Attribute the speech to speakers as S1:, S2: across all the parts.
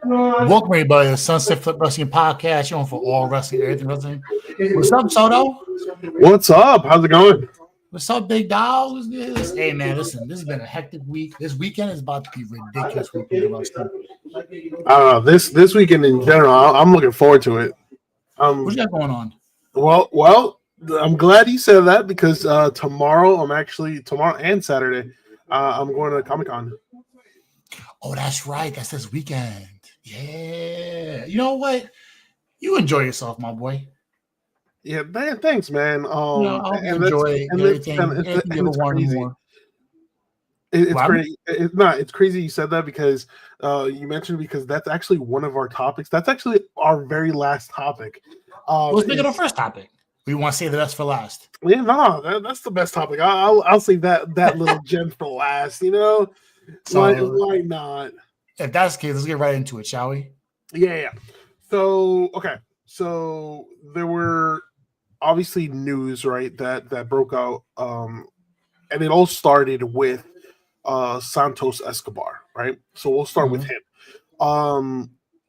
S1: Welcome everybody to Sunset Flip Wrestling Podcast. You're on for all wrestling, everything wrestling. What's up, Soto?
S2: What's up? How's it going?
S1: What's up, big dog? What's this? Hey man, listen, this has been a hectic week. This weekend is about to be ridiculous weekend of wrestling.
S2: I don't know. This weekend in general, I'm looking forward to it.
S1: What you got going on?
S2: Well, I'm glad you said that because tomorrow and Saturday, I'm going to Comic-Con.
S1: Oh, that's right. That's this weekend. Yeah. You know what? You enjoy yourself, my boy.
S2: Yeah, man, thanks, man.
S1: I'll enjoy everything. Anything you ever wanted more.
S2: It's crazy. It's crazy you said that because you mentioned because that's actually one of our topics. That's actually our very last topic.
S1: Let's make it our first topic. We want to save the best for last.
S2: Yeah, no, that's the best topic. I'll save that little gem for last. You know, so why not?
S1: If that's the case, let's get right into it, shall we?
S2: Yeah. So so there were obviously news, right, that broke out, and it all started with Santos Escobar, right? So we'll start with him.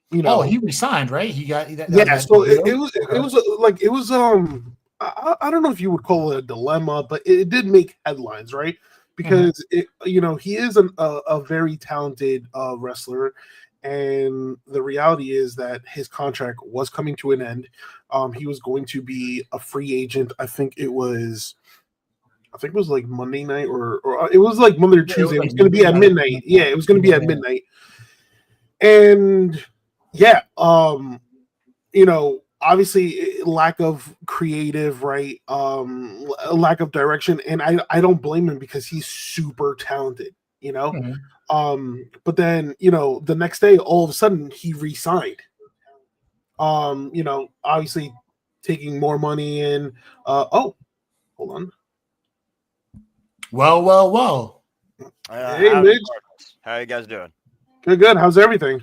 S1: He resigned, right? He got
S2: So it was I don't know if you would call it a dilemma, but it did make headlines, right? Because he is a very talented wrestler, and the reality is that his contract was coming to an end. He was going to be a free agent. I think it was like Monday night or it was like Monday or Tuesday. It was going to be at midnight. Yeah, it was going to be at midnight. And obviously lack of creative, right? Lack of direction. And I don't blame him because he's super talented, But then, the next day, all of a sudden he re-signed. Obviously taking more money in. Hold on.
S1: Well.
S2: Hey, Mitch.
S3: How you guys doing?
S2: Good. How's everything?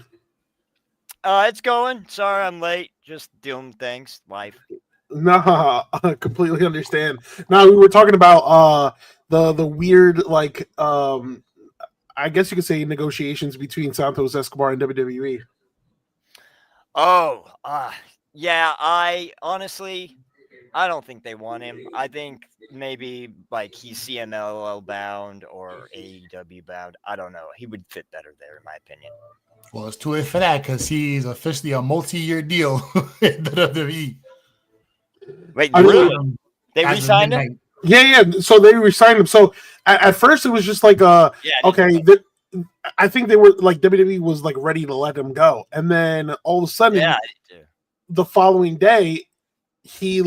S3: It's going. Sorry I'm late. Just doing things. Life.
S2: Nah, I completely understand. Now we were talking about the weird, like, I guess you could say negotiations between Santos Escobar and WWE.
S3: Yeah, I don't think they want him. I think maybe like he's CMLL bound or AEW bound. I don't know. He would fit better there, in my opinion.
S1: Well, it's too late for that because he's officially a multi-year deal in the WWE.
S3: Wait, really? They re-signed him?
S2: Yeah. So they re-signed him. So at first it was just like, okay. I think they were like WWE was like ready to let him go, and then all of a sudden, the following day, he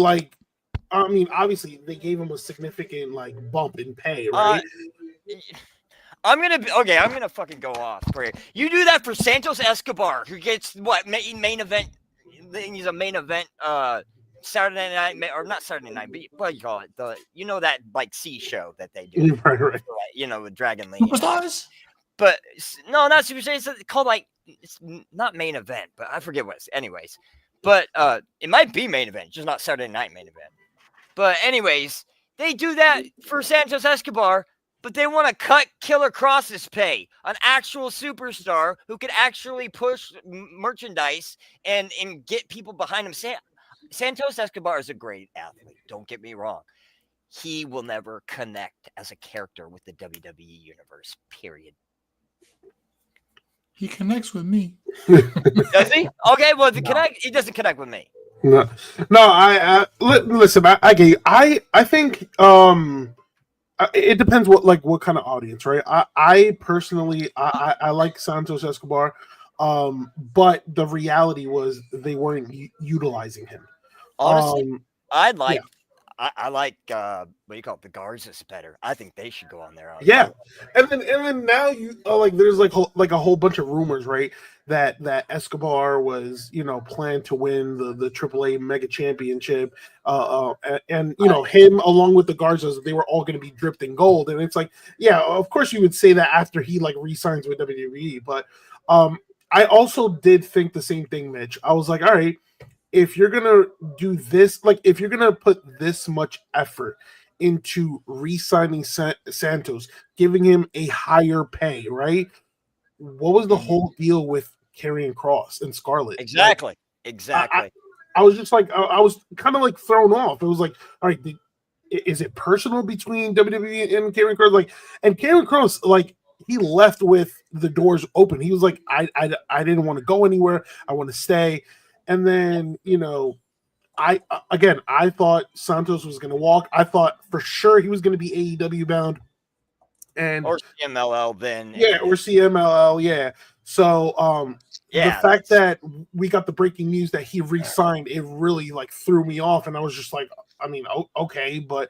S2: obviously they gave him a significant like bump in pay, right?
S3: I'm gonna fucking go off. You do that for Santos Escobar, who gets what main event? He's a main event. Saturday night, or not Saturday night, but what do you call it? That like C show that they do,
S2: right?
S3: With Dragon Lee.
S1: Superstars?
S3: But no, not Superstars. It's called it's not main event, but I forget what it's. Anyways, but it might be main event, just not Saturday night main event. But anyways, they do that for Santos Escobar, but they want to cut Killer Cross's pay, an actual superstar who could actually push merchandise and get people behind him. Santos Escobar is a great athlete. Don't get me wrong. He will never connect as a character with the WWE universe, period.
S1: He connects with me.
S3: Does he? Okay, well, he doesn't connect with me.
S2: No. Listen. I think it depends what kind of audience, right? I personally I like Santos Escobar, but the reality was they weren't utilizing him.
S3: Honestly, I like what do you call it, the Garzas better. I think they should go on there.
S2: And then now you there's like a whole bunch of rumors, right? That Escobar was planned to win the AAA Mega Championship, and him along with the Garzas, they were all going to be dripped in gold. And it's like, yeah, of course you would say that after he re-signs with WWE, but I also did think the same thing, Mitch. I was like, all right, if you're gonna do this, if you're gonna put this much effort into re-signing Santos, giving him a higher pay, right? What was the whole deal with Karrion Kross and Scarlett.
S3: Exactly. Exactly.
S2: I was just like, I was kind of like thrown off. It was like, all right, is it personal between WWE and Karrion Kross? Like, and Karrion Kross, like, he left with the doors open. He was like, I didn't want to go anywhere. I want to stay. And then, I thought Santos was going to walk. I thought for sure he was going to be AEW bound.
S3: Or CMLL then.
S2: Yeah, or CMLL, yeah. So the fact that we got the breaking news that he re-signed, it really like threw me off, and I was just like, I mean, okay, but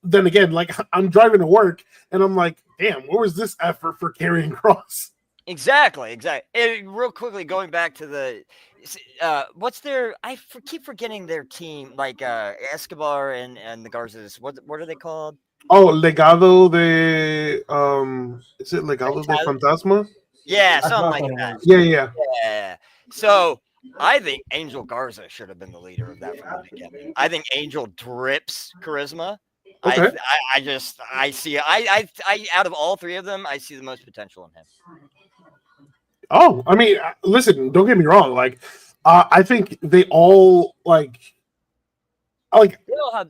S2: then again, like I'm driving to work, and I'm like, damn, where was this effort for Karrion Kross?
S3: Exactly. And real quickly, going back to the what's their? Keep forgetting their team, like Escobar and the Garzas. What are they called?
S2: Oh, Legado de is it Legado de Fantasma?
S3: Yeah, something like that.
S2: Yeah.
S3: So I think Angel Garza should have been the leader of that from the beginning. I think Angel drips charisma.
S2: Okay.
S3: I see I out of all three of them, I see the most potential in him.
S2: Oh, I mean, listen, don't get me wrong. Like, I think they all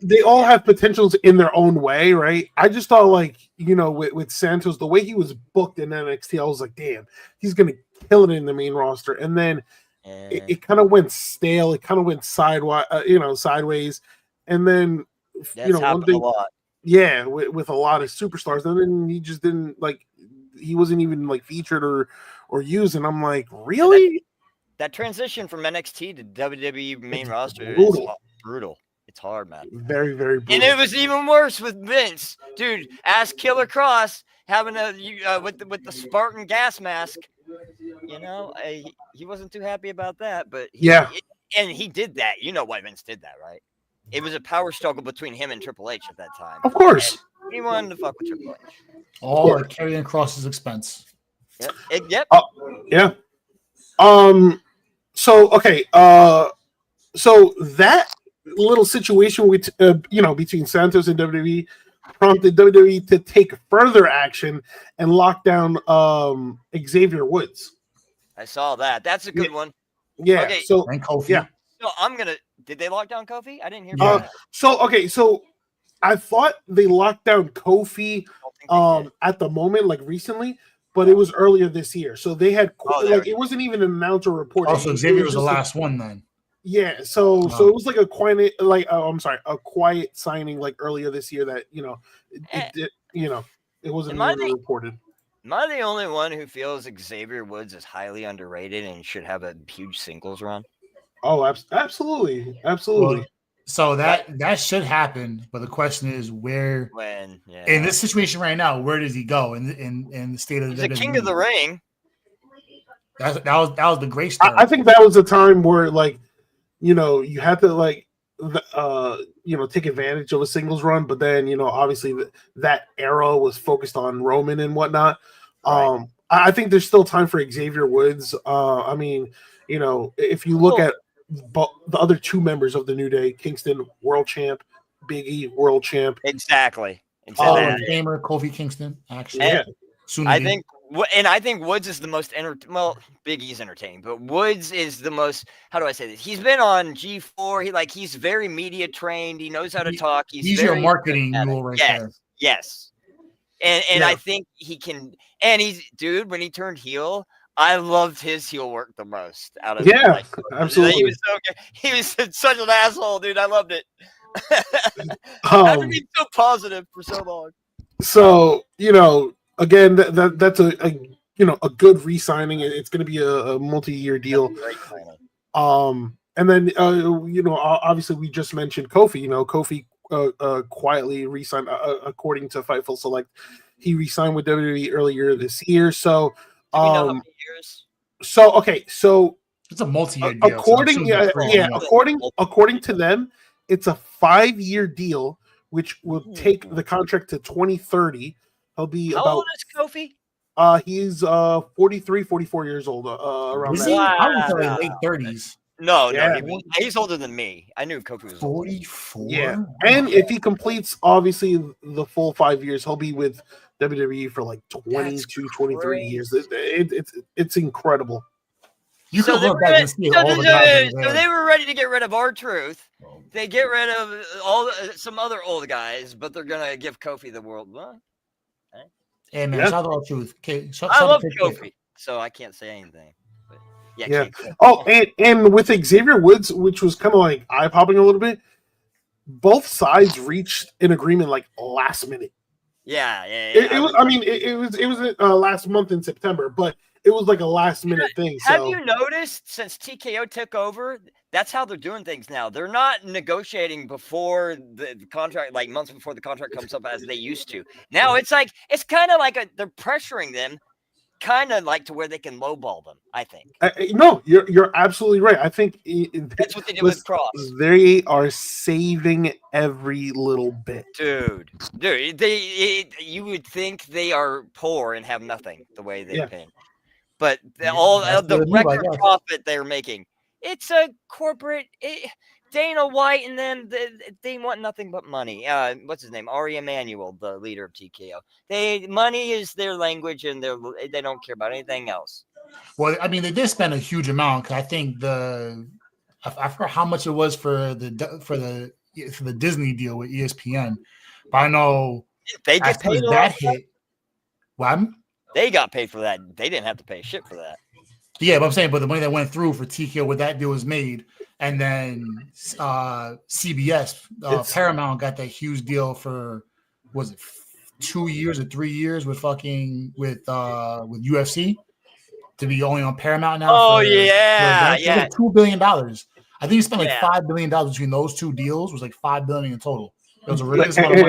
S2: they all have potentials in their own way, right? I just thought, like, with Santos, the way he was booked in NXT, I was like, damn, he's gonna kill it in the main roster. And then it kind of went stale. It kind of went sideways. And then
S3: one thing, a lot.
S2: Yeah, with a lot of superstars, and then he just didn't he wasn't even like featured or used. And I'm like, really?
S3: That transition from NXT to WWE main roster is brutal. It's hard, man.
S2: Very, very brutal.
S3: And it was even worse with Vince. Dude, ask Killer Kross having with the Spartan gas mask. He wasn't too happy about that, but and he did that. You know why Vince did that, right? It was a power struggle between him and Triple H at that time.
S2: Of course.
S3: And he wanted to fuck with Triple H.
S1: All at Karrion Kross's expense.
S3: Yep.
S2: Yeah. So okay. So that little situation with between Santos and WWE prompted WWE to take further action and lock down Xavier Woods.
S3: I saw that. That's a good one.
S2: Yeah.
S3: Okay.
S2: So
S1: and Kofi.
S2: Yeah.
S3: So did they lock down Kofi? I didn't hear
S2: about
S3: that.
S2: So I thought they locked down Kofi at the moment, like recently, but it was earlier this year. So they had it wasn't even an announced or reported.
S1: Oh, so Xavier was the last one then.
S2: Yeah, so it was like a quiet signing like earlier this year that it wasn't even reported.
S3: Am I the only one who feels Xavier Woods is highly underrated and should have a huge singles run?
S2: Oh, absolutely.
S1: Well, so that should happen, but the question is when in this situation right now, where does he go in the state of
S3: the King of the Ring?
S1: That was the great story.
S2: I think that was a time where you had to take advantage of a singles run, but then obviously that era was focused on Roman and whatnot. Right. I think there's still time for Xavier Woods. I mean, if you look at the other two members of the New Day, Kingston world champ, Big E world champ,
S3: exactly.
S1: Gamer Kofi Kingston, actually.
S2: Yeah.
S3: I think Woods is the most Big E's entertaining, but Woods is the most. How do I say this? He's been on G4. He's very media trained. He knows how to talk. He's
S1: your marketing mule right there.
S3: Yes. And I think he can. And when he turned heel, I loved his heel work the most out of
S2: absolutely.
S3: He was so good. He was such an asshole, dude. I loved it. I've been so positive for so long.
S2: So again, that's a good re-signing. It's going to be a multi-year deal. And then obviously we just mentioned Kofi. Kofi quietly re-signed according to Fightful Select. He re-signed with WWE earlier this year. So
S3: do we know how many years?
S2: So
S1: it's a multi-year deal.
S2: According to them, it's a 5-year deal, which will take the contract to 2030. He'll be
S3: How old is Kofi?
S2: He's 43, 44 years old. Around
S1: is
S2: that.
S1: he? I was late 30s.
S3: No, he's older than me. I knew Kofi was
S1: 44.
S2: Yeah, and if he completes obviously the full 5 years, he'll be with WWE for like 22, 23 years. It's incredible.
S1: You could look back and see all the guys.
S3: So they were ready to get rid of R-Truth. They get rid of some other old guys, but they're gonna give Kofi the world. What?
S1: Hey man, shout out R-Truth. Okay,
S3: I love Kofi, so I can't say anything. But
S2: yeah. Oh, and with Xavier Woods, which was kind of like eye popping a little bit, both sides reached an agreement like last minute.
S3: Yeah.
S2: It was. I mean, it was last month in September, but it was like a last minute thing.
S3: Have you noticed since TKO took over, that's how they're doing things now. They're not negotiating before the contract, like months before the contract comes up as they used to. Now it's kind of like they're pressuring them, kind of like to where they can lowball them. I think.
S2: No, you're absolutely right. I think
S3: that's what they did with Cross.
S2: They are saving every little bit,
S3: dude. You would think they are poor and have nothing the way they pay. But all the record profit they're making, it's a corporate. Dana White and them, they want nothing but money. What's his name? Ari Emanuel, the leader of TKO. Money is their language, and they don't care about anything else.
S1: Well, I mean, they did spend a huge amount. I think I forgot how much it was for the Disney deal with ESPN, but I know
S3: they get paid
S1: that hit. What?
S3: They got paid for that. They didn't have to pay shit for that.
S1: Yeah, but I'm saying, but the money that went through for TKO with that deal was made, and then CBS, Paramount got that huge deal for, was it 2 years or 3 years with UFC to be only on Paramount now?
S3: Oh yeah.
S1: Like $2 billion. I think he spent like $5 billion between those two deals. It was like $5 billion in total. It was a ridiculous amount of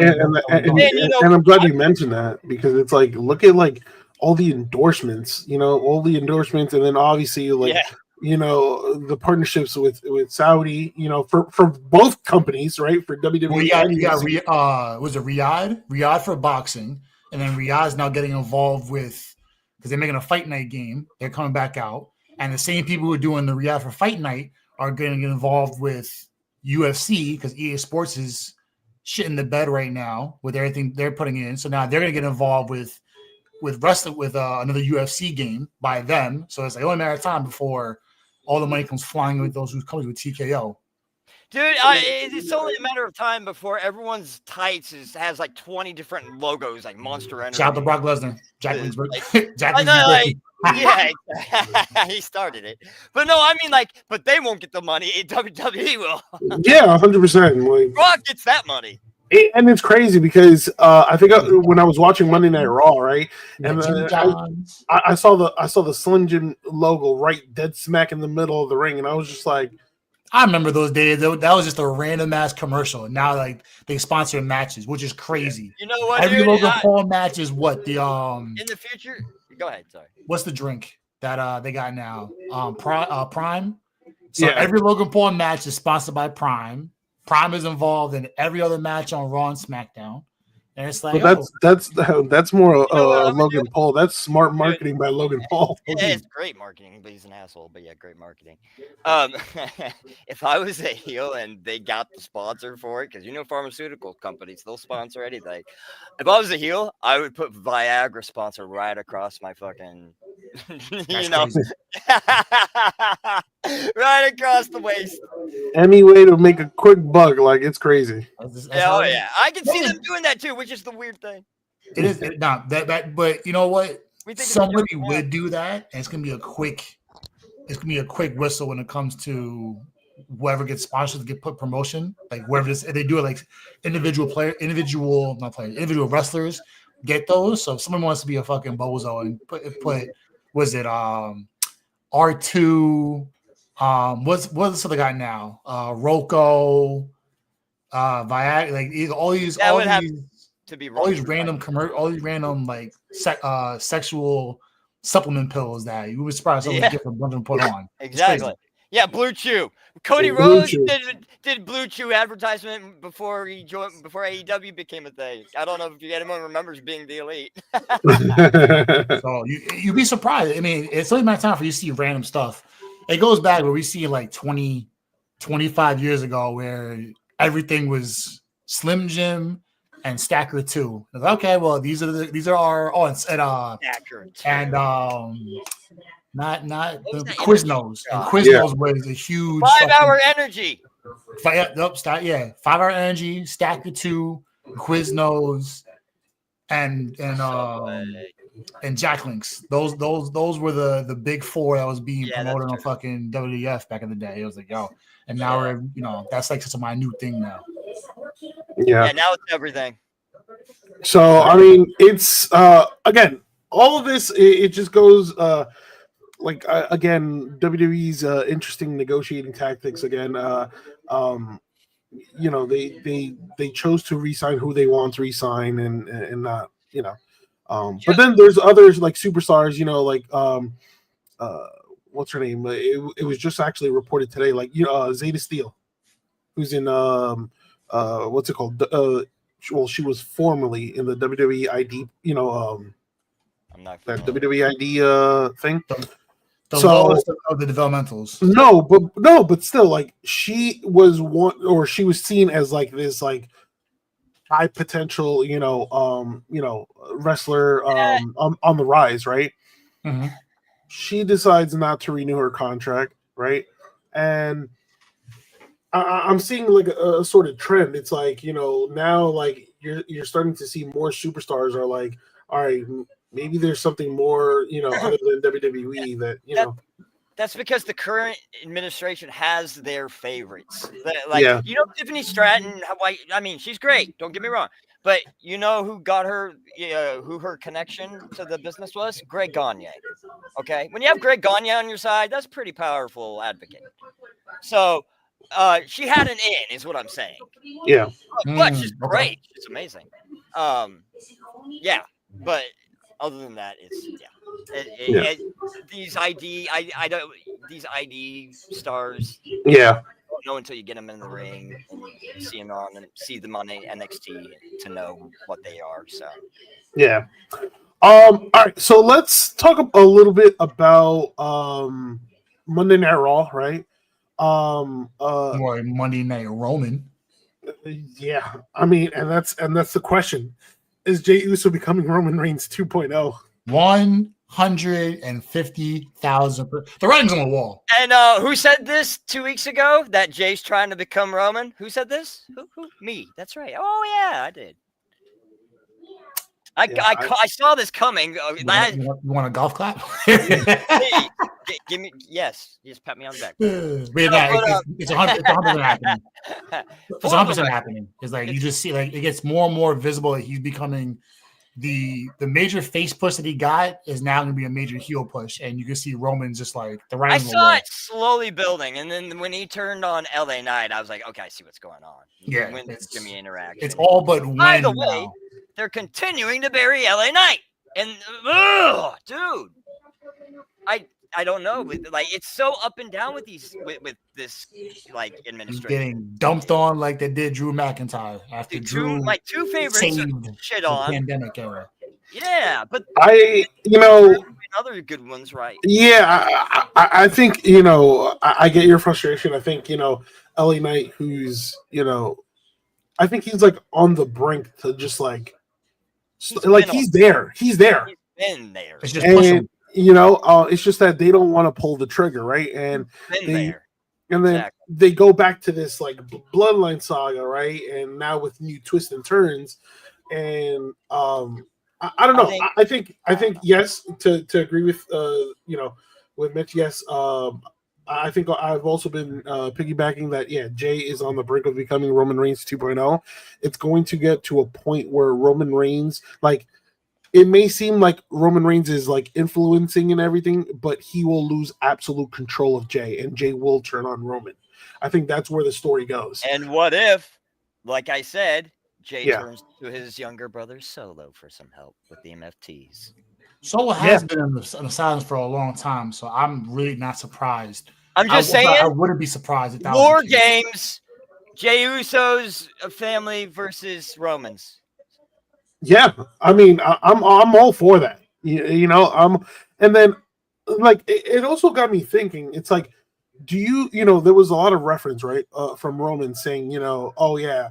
S1: money.
S2: And I'm glad you mentioned that, because it's like, look at like all the endorsements, and then obviously the partnerships with Saudi, for both companies, right? For WWE.
S1: Was it Riyadh for boxing, and then Riyadh's now getting involved with, because they're making a fight night game. They're coming back out, and the same people who are doing the Riyadh for fight night are going to get involved with UFC, because EA Sports is shit in the bed right now with everything they're putting in. So now they're going to get involved with another UFC game by them. So it's like only a matter of time before all the money comes flying with those who comes with TKO.
S3: Dude, it's only a matter of time before everyone's tights has like 20 different logos, like Monster Energy.
S1: Shout out to Brock Lesnar. Jack Winsberg.
S3: Yeah, he started it. But no, I mean, but they won't get the money. WWE will.
S2: Yeah, 100%.
S3: Brock gets that money.
S2: And it's crazy because I think when I was watching Monday Night Raw, right, and I saw the Slim Jim logo right dead smack in the middle of the ring, and I was just like,
S1: I remember those days. That was just a random ass commercial. And now they sponsor matches, which is crazy.
S3: You know what?
S1: Every Logan Paul match is what the
S3: in the future. Go ahead. Sorry.
S1: What's the drink that they got now? Prime. So every Logan Paul match is sponsored by Prime. Prime is involved in every other match on Raw and SmackDown, and it's like
S2: that's more Logan Paul. That's smart marketing by Logan Paul.
S3: Yeah, it's great marketing, but he's an asshole. But yeah, great marketing. If I was a heel and they got the sponsor for it, because pharmaceutical companies, they'll sponsor anything. If I was a heel, I would put Viagra sponsor right across my fucking, right across the waist.
S2: Any way to make a quick buck, like it's crazy.
S3: Yeah, I can see them doing that too, which is the weird thing.
S1: It is not that, but you know what? Somebody would do that, and it's gonna be a quick whistle when it comes to whoever gets sponsored to get put promotion. Like wherever they do it, like individual wrestlers get those. So if someone wants to be a fucking bozo and put was it R2? What's this other guy now? Rocco, Viagra, like all these random like sexual supplement pills that you would surprise someone get from them put on.
S3: Exactly. Yeah, Blue Chew. Cody Rhodes did Blue Chew advertisement before AEW became a thing. I don't know if anyone remembers being the Elite.
S1: So you'd be surprised. I mean, it's only a matter of time for you to see random stuff. It goes back where we see like 20, 25 years ago where everything was Slim Jim and Stacker 2. Okay, well these are our Stacker 2. not
S3: What was
S1: the
S3: that
S1: Quiznos. And
S3: energy?
S1: Quiznos was a huge
S3: 5-hour energy.
S1: 5-hour energy, stack of 2, Quiznos, and Jack Links. Those were the big 4 that was being
S3: Yeah, that's
S1: promoted on
S3: true.
S1: fucking WWF back in the day. It was like, yo, and now we're that's like such a minute thing now.
S3: Yeah, now it's everything.
S2: So I mean, it's again, all of this. It just goes again, WWE's interesting negotiating tactics again. They chose to re-sign who they want to re-sign and not but then there's others like superstars, what's her name? It was just actually reported today, Zeta Steel, who's in what's it called? Well, she was formerly in the WWE ID,
S3: I'm not
S2: that
S3: familiar.
S2: WWE ID thing.
S1: The
S2: So-
S1: lowest of the developmentals.
S2: But still, like she was she was seen as like this like high potential, wrestler on the rise, right?
S1: Mhm.
S2: She decides not to renew her contract, right? And I'm seeing like a sort of trend. It's like, now like you're starting to see more superstars are like, all right, maybe there's something more, other than WWE that
S3: That's because the current administration has their favorites.
S2: Yeah.
S3: Tiffany Stratton. I mean, she's great. Don't get me wrong. But you know who got her, who her connection to the business was? Greg Gagne. Okay, when you have Greg Gagne on your side, that's a pretty powerful advocate. So she had an in, is what I'm saying.
S2: Yeah.
S3: But she's
S1: Okay.
S3: great. She's amazing. Yeah. But other than that, it's these these ID stars.
S2: Yeah.
S3: Don't know until you get them in the ring and see them on NXT to know what they are. So
S2: Yeah. All right. So let's talk a little bit about Monday Night Raw, right?
S1: More like Monday Night Roman.
S2: Yeah. I mean, and that's the question: is Jey Uso becoming Roman Reigns 2.0?
S1: 150,000. The writing's on the wall.
S3: And who said this 2 weeks ago? That Jay's trying to become Roman? Who said this? Who? Me. That's right. Oh yeah, I did. I saw this coming.
S1: You want a golf clap?
S3: Hey, give me yes. Just pat me on the back.
S1: It's 100% happening. It's 100% happening. It's like you just see, like it gets more and more visible that he's becoming the major face push that he got is now going to be a major heel push, and you can see Roman just like the
S3: I
S1: right.
S3: saw it slowly building, and then when he turned on LA Knight, I was like, okay, I see what's going on.
S1: Yeah,
S3: When Jimmy interaction.
S1: It's all but
S3: By
S1: when
S3: the way,
S1: now.
S3: they're continuing to bury LA Knight, and dude, I don't know, like it's so up and down with these with this like
S1: He's
S3: administration.
S1: getting dumped on like they did Drew McIntyre after Drew
S3: My two favorites
S1: saved
S3: shit
S1: the
S3: on.
S1: pandemic era.
S3: Yeah, but
S2: I
S3: other good ones, right?
S2: Yeah, I think I get your frustration. I think LA Knight, who's I think he's like on the brink to just like he's there.
S3: He's been there.
S1: It's just pushing.
S2: And it's just that they don't want to pull the trigger, right? And then they go back to this like bloodline saga, right? And now with new twists and turns, and I don't know. I think yes to agree with with Mitch. Yes, I think I've also been piggybacking that. Yeah, Jay is on the brink of becoming Roman Reigns 2.0. It's going to get to a point where Roman Reigns, like, it may seem like Roman Reigns is like influencing and everything, but he will lose absolute control of Jay, and Jay will turn on Roman. I think that's where the story goes.
S3: And what if, like I said, Jay turns to his younger brother Solo for some help with the MFTs?
S1: Solo has been in the silence for a long time, so I'm really not surprised.
S3: I'm just saying,
S1: I wouldn't be surprised if that
S3: War
S1: was the case.
S3: Games, Jey Uso's family versus Roman's.
S2: Yeah, I mean, I'm all for that. And then like it also got me thinking. It's like, do you there was a lot of reference, right, from Roman saying, oh yeah,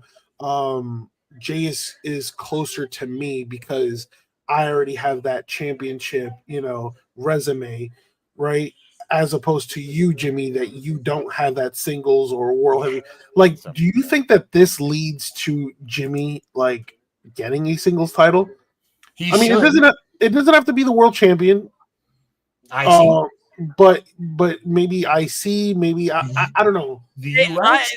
S2: Jay is closer to me because I already have that championship, resume. right? As opposed to you, Jimmy, that you don't have that singles or world heavy. Like, do you think that this leads to Jimmy like getting a singles title?
S1: He
S2: I mean,
S1: should.
S2: it doesn't have to be the world champion.
S1: IC.
S2: But maybe IC, maybe I don't know.
S1: The US.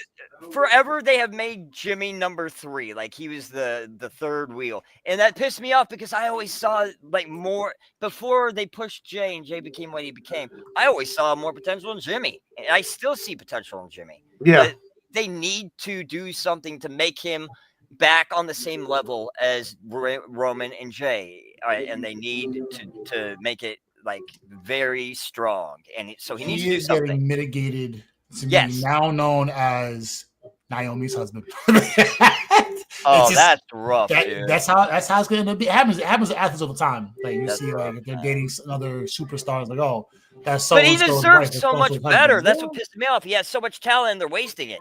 S3: Forever they have made Jimmy number 3, like he was the third wheel, and that pissed me off because I always saw like more before they pushed Jay and Jay became what he became. I always saw more potential in Jimmy, and I still see potential in Jimmy.
S2: Yeah,
S3: but they need to do something to make him back on the same level as Roman and Jay, and they need to make it like very strong, and so he needs to do
S1: is
S3: something.
S1: getting mitigated to
S3: Yes.
S1: be now known as Naomi's husband.
S3: Oh,
S1: just,
S3: that's rough, dude.
S1: that's how it's going to be. It happens to athletes all the time. Like you
S3: That's
S1: see,
S3: rough,
S1: like if they're
S3: man.
S1: dating another superstars, like that's so.
S3: But he deserves so much better. That's what pissed me off. He has so much talent, and they're wasting it.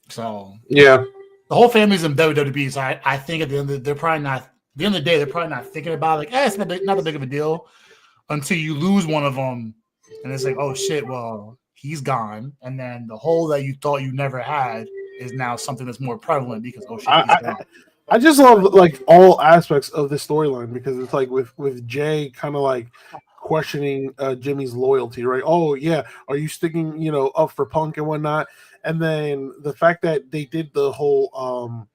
S1: So
S2: yeah,
S1: the whole family's in WWE. So I think at the end of they're probably not. At the end of the day, they're probably not thinking about it, like, it's not that big of a deal until you lose one of them, and it's like, oh shit, well, he's gone, and then the hole that you thought you never had is now something that's more prevalent because oh shit, he's gone.
S2: I just love like all aspects of the storyline because it's like with Jay kind of like questioning Jimmy's loyalty, right? Oh yeah, are you sticking up for Punk and whatnot? And then the fact that they did the whole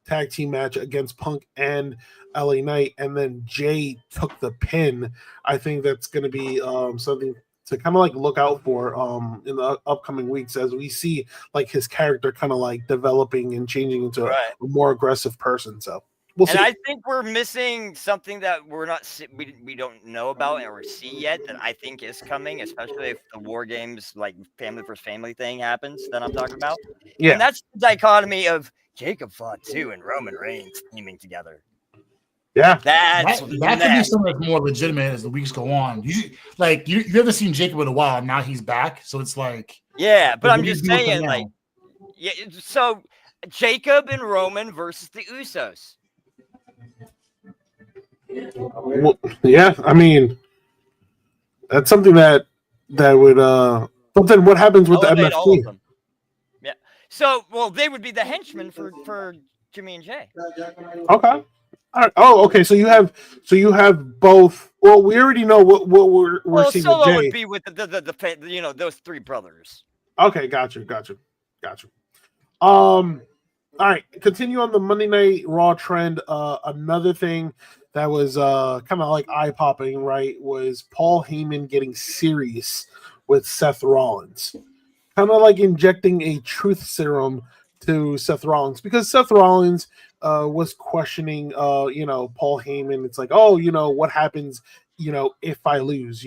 S2: tag team match against Punk and LA Knight, and then Jay took the pin. I think that's going to be something to kind of like look out for in the upcoming weeks as we see like his character kind of like developing and changing into a more aggressive person. So we'll see.
S3: And I think we're missing something that we're not we don't know about or see yet that I think is coming, especially if the War Games like family versus family thing happens that I'm talking about.
S2: Yeah,
S3: and that's the dichotomy of Jacob fought too and Roman Reigns teaming together.
S2: Yeah,
S3: that
S1: could be something that's more legitimate as the weeks go on. You haven't seen Jacob in a while. Now he's back, so it's like
S3: but I'm just saying, like, so Jacob and Roman versus the Usos.
S2: Well, yeah, I mean that's something that would. But then what happens with the MFT?
S3: All of them. Yeah. So, well, they would be the henchmen for Jimmy and Jay.
S2: Okay. All right. Oh, okay. So you have both. Well, we already know what we're seeing.
S3: Solo
S2: with Jay.
S3: would be with the those 3 brothers.
S2: Okay, got you. All right. Continue on the Monday Night Raw trend. Another thing that was kind of like eye popping, right, was Paul Heyman getting serious with Seth Rollins, kind of like injecting a truth serum to Seth Rollins because Seth Rollins was questioning Paul Heyman. It's like, oh, what happens if I lose,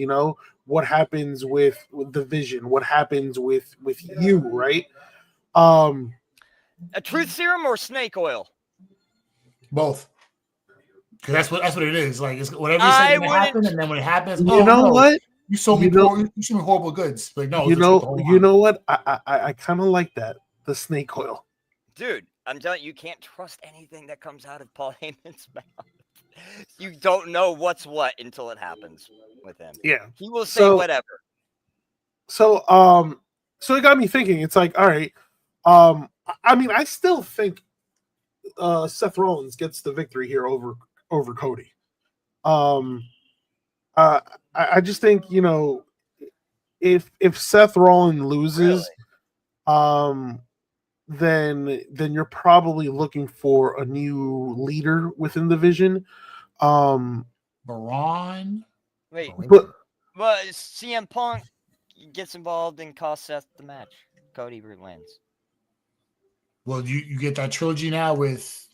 S2: what happens with the Vision, what happens with you, right?
S3: A truth serum or snake oil?
S1: Both. Because that's what it is. Like it's whatever you say gonna happen, and then when it happens,
S2: what?
S1: You sold me horrible goods. Like no,
S2: you know what? I kind of like that, the snake oil.
S3: Dude, I'm telling you can't trust anything that comes out of Paul Heyman's mouth. You don't know what's what until it happens with him.
S2: Yeah.
S3: He will say whatever.
S2: So so it got me thinking. It's like, all right, I mean, I still think Seth Rollins gets the victory here over Cody. I just think, if Seth Rollins loses, then you're probably looking for a new leader within the Vision.
S1: Braun.
S3: Wait, but CM Punk gets involved and costs Seth the match. Cody wins.
S1: Well, you get that trilogy now with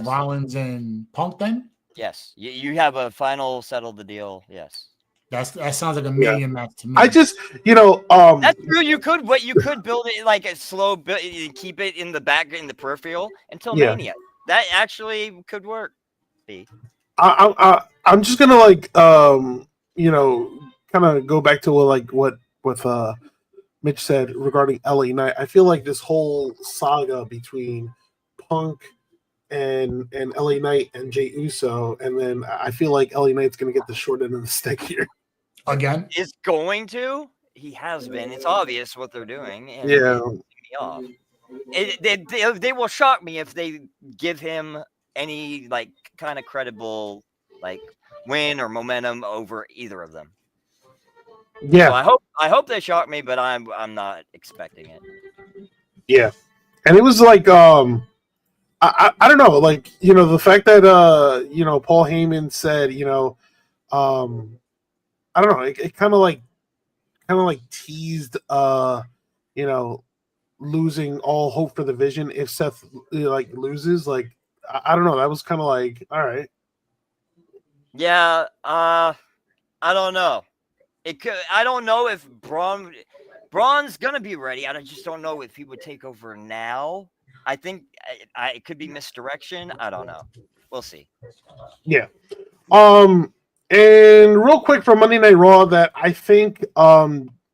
S1: Rollins and Punk then?
S3: Yes. You have a final settle the deal. Yes.
S1: That sounds like a million match to me.
S2: I just,
S3: that's true. You could build it like a slow build, keep it in the back, in the peripheral until Mania. That actually could work.
S2: I'm just gonna like, kind of go back to what Mitch said regarding LA Knight. I feel like this whole saga between Punk and LA Knight and Jey Uso, and then I feel like LA Knight's gonna get the short end of the stick here.
S1: Again?
S3: is going to. He has been. It's obvious what they're doing, and
S2: Yeah.
S3: it's pissing me off. They will shock me if they give him any like kind of credible like win or momentum over either of them.
S2: Yeah.
S3: So I hope they shock me, but I'm not expecting it.
S2: Yeah. And it was like I don't know, like, you know, the fact that you know, Paul Heyman said, you know, I don't know, it kind of like teased you know, losing all hope for the Vision if Seth like loses. Like I don't know, that was kind of like, all right.
S3: Yeah, I don't know. It could. I don't know if Braun's gonna be ready. I just don't know if he would take over now. I think it could be misdirection. I don't know. We'll see.
S2: Yeah. And real quick from Monday Night Raw that I think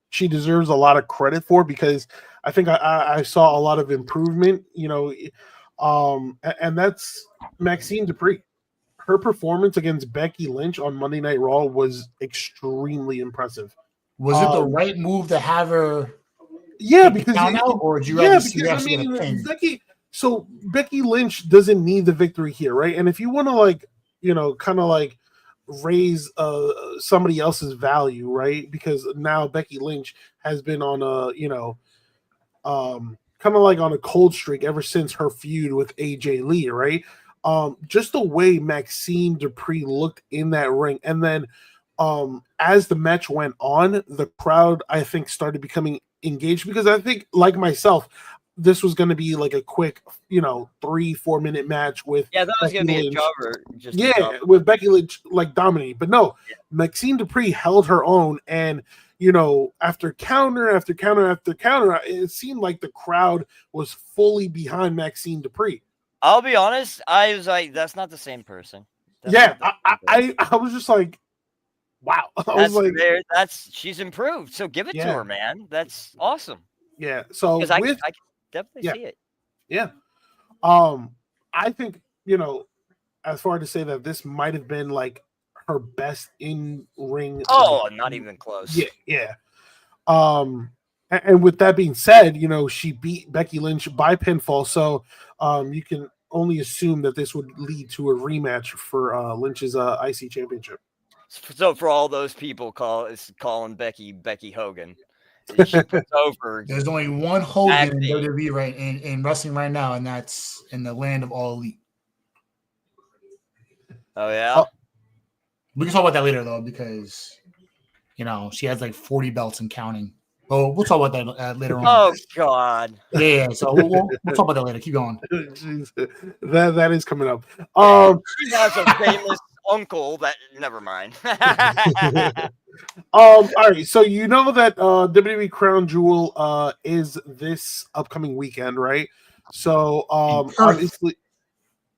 S2: she deserves a lot of credit for, because I think I saw a lot of improvement, you know, and that's Maxine Dupree. Her performance against Becky Lynch on Monday Night Raw was extremely impressive.
S1: Was it the right move to have her?
S2: Yeah,
S1: take the
S2: because
S1: count out, or do you rather see her
S2: because I
S1: actually get a
S2: mean,
S1: pin?
S2: Becky Lynch doesn't need the victory here, right? And if you want to, like, you know, kind of like raise somebody else's value, right? Because now Becky Lynch has been on a, you know, kind of like on a cold streak ever since her feud with AJ Lee, right? Just the way Maxine Dupree looked in that ring, and then as the match went on, the crowd, I think, started becoming engaged, because I think, like myself, this was going to be like a quick, you know, 3-4 minute match with
S3: Yeah, that was
S2: Becky
S3: gonna be
S2: Lynch.
S3: a jobber. Just a
S2: Yeah,
S3: jobber.
S2: with Becky Lynch like dominating, but no, Maxine Dupree held her own, and you know, after counter after counter after counter, it seemed like the crowd was fully behind Maxine Dupree.
S3: I'll be honest. I was like, that's not the same person. That's
S2: Yeah,
S3: not the same person.
S2: I was just like, wow. I was like,
S3: she's improved. So give it to
S2: Yeah.
S3: her, man. That's awesome.
S2: yeah. So
S3: Because I
S2: with
S3: can definitely see it.
S2: yeah, I think, you know, as far to say that this might have been like her best in ring.
S3: Oh, not even close.
S2: Yeah. And with that being said, you know, she beat Becky Lynch by pinfall, so you can only assume that this would lead to a rematch for Lynch's IC championship.
S3: So for all those people calling Becky Hogan, she puts over.
S1: There's only one Hogan in
S3: Exactly.
S1: WWE right in wrestling right now, and that's in the land of All Elite.
S3: Oh yeah.
S1: We can talk about that later though, because you know she has like 40 belts and counting. Oh, we'll talk about that later on.
S3: Oh God.
S1: Yeah. So we'll talk about that later. Keep going.
S2: That is coming up.
S3: She has a famous uncle that. Never mind.
S2: All right. So you know that WWE Crown Jewel is this upcoming weekend, right? So obviously,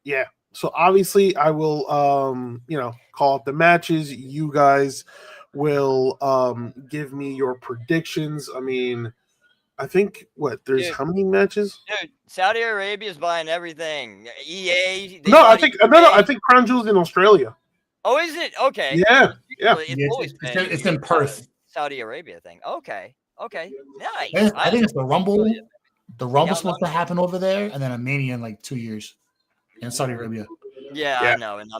S2: yeah. So obviously, I will you know, call up the matches. You guys will give me your predictions. I mean, I think there's how many matches?
S3: Dude, Saudi Arabia is buying everything. EA.
S2: I think Crown Jewel's in Australia.
S3: Oh, is it? Okay.
S2: Yeah.
S1: It's in Perth.
S3: Saudi Arabia thing. Okay. Nice.
S1: I think it's the Rumble. The Rumble's supposed to happen over there, and then a Mania in like 2 years in Saudi Arabia.
S3: Yeah, I know. And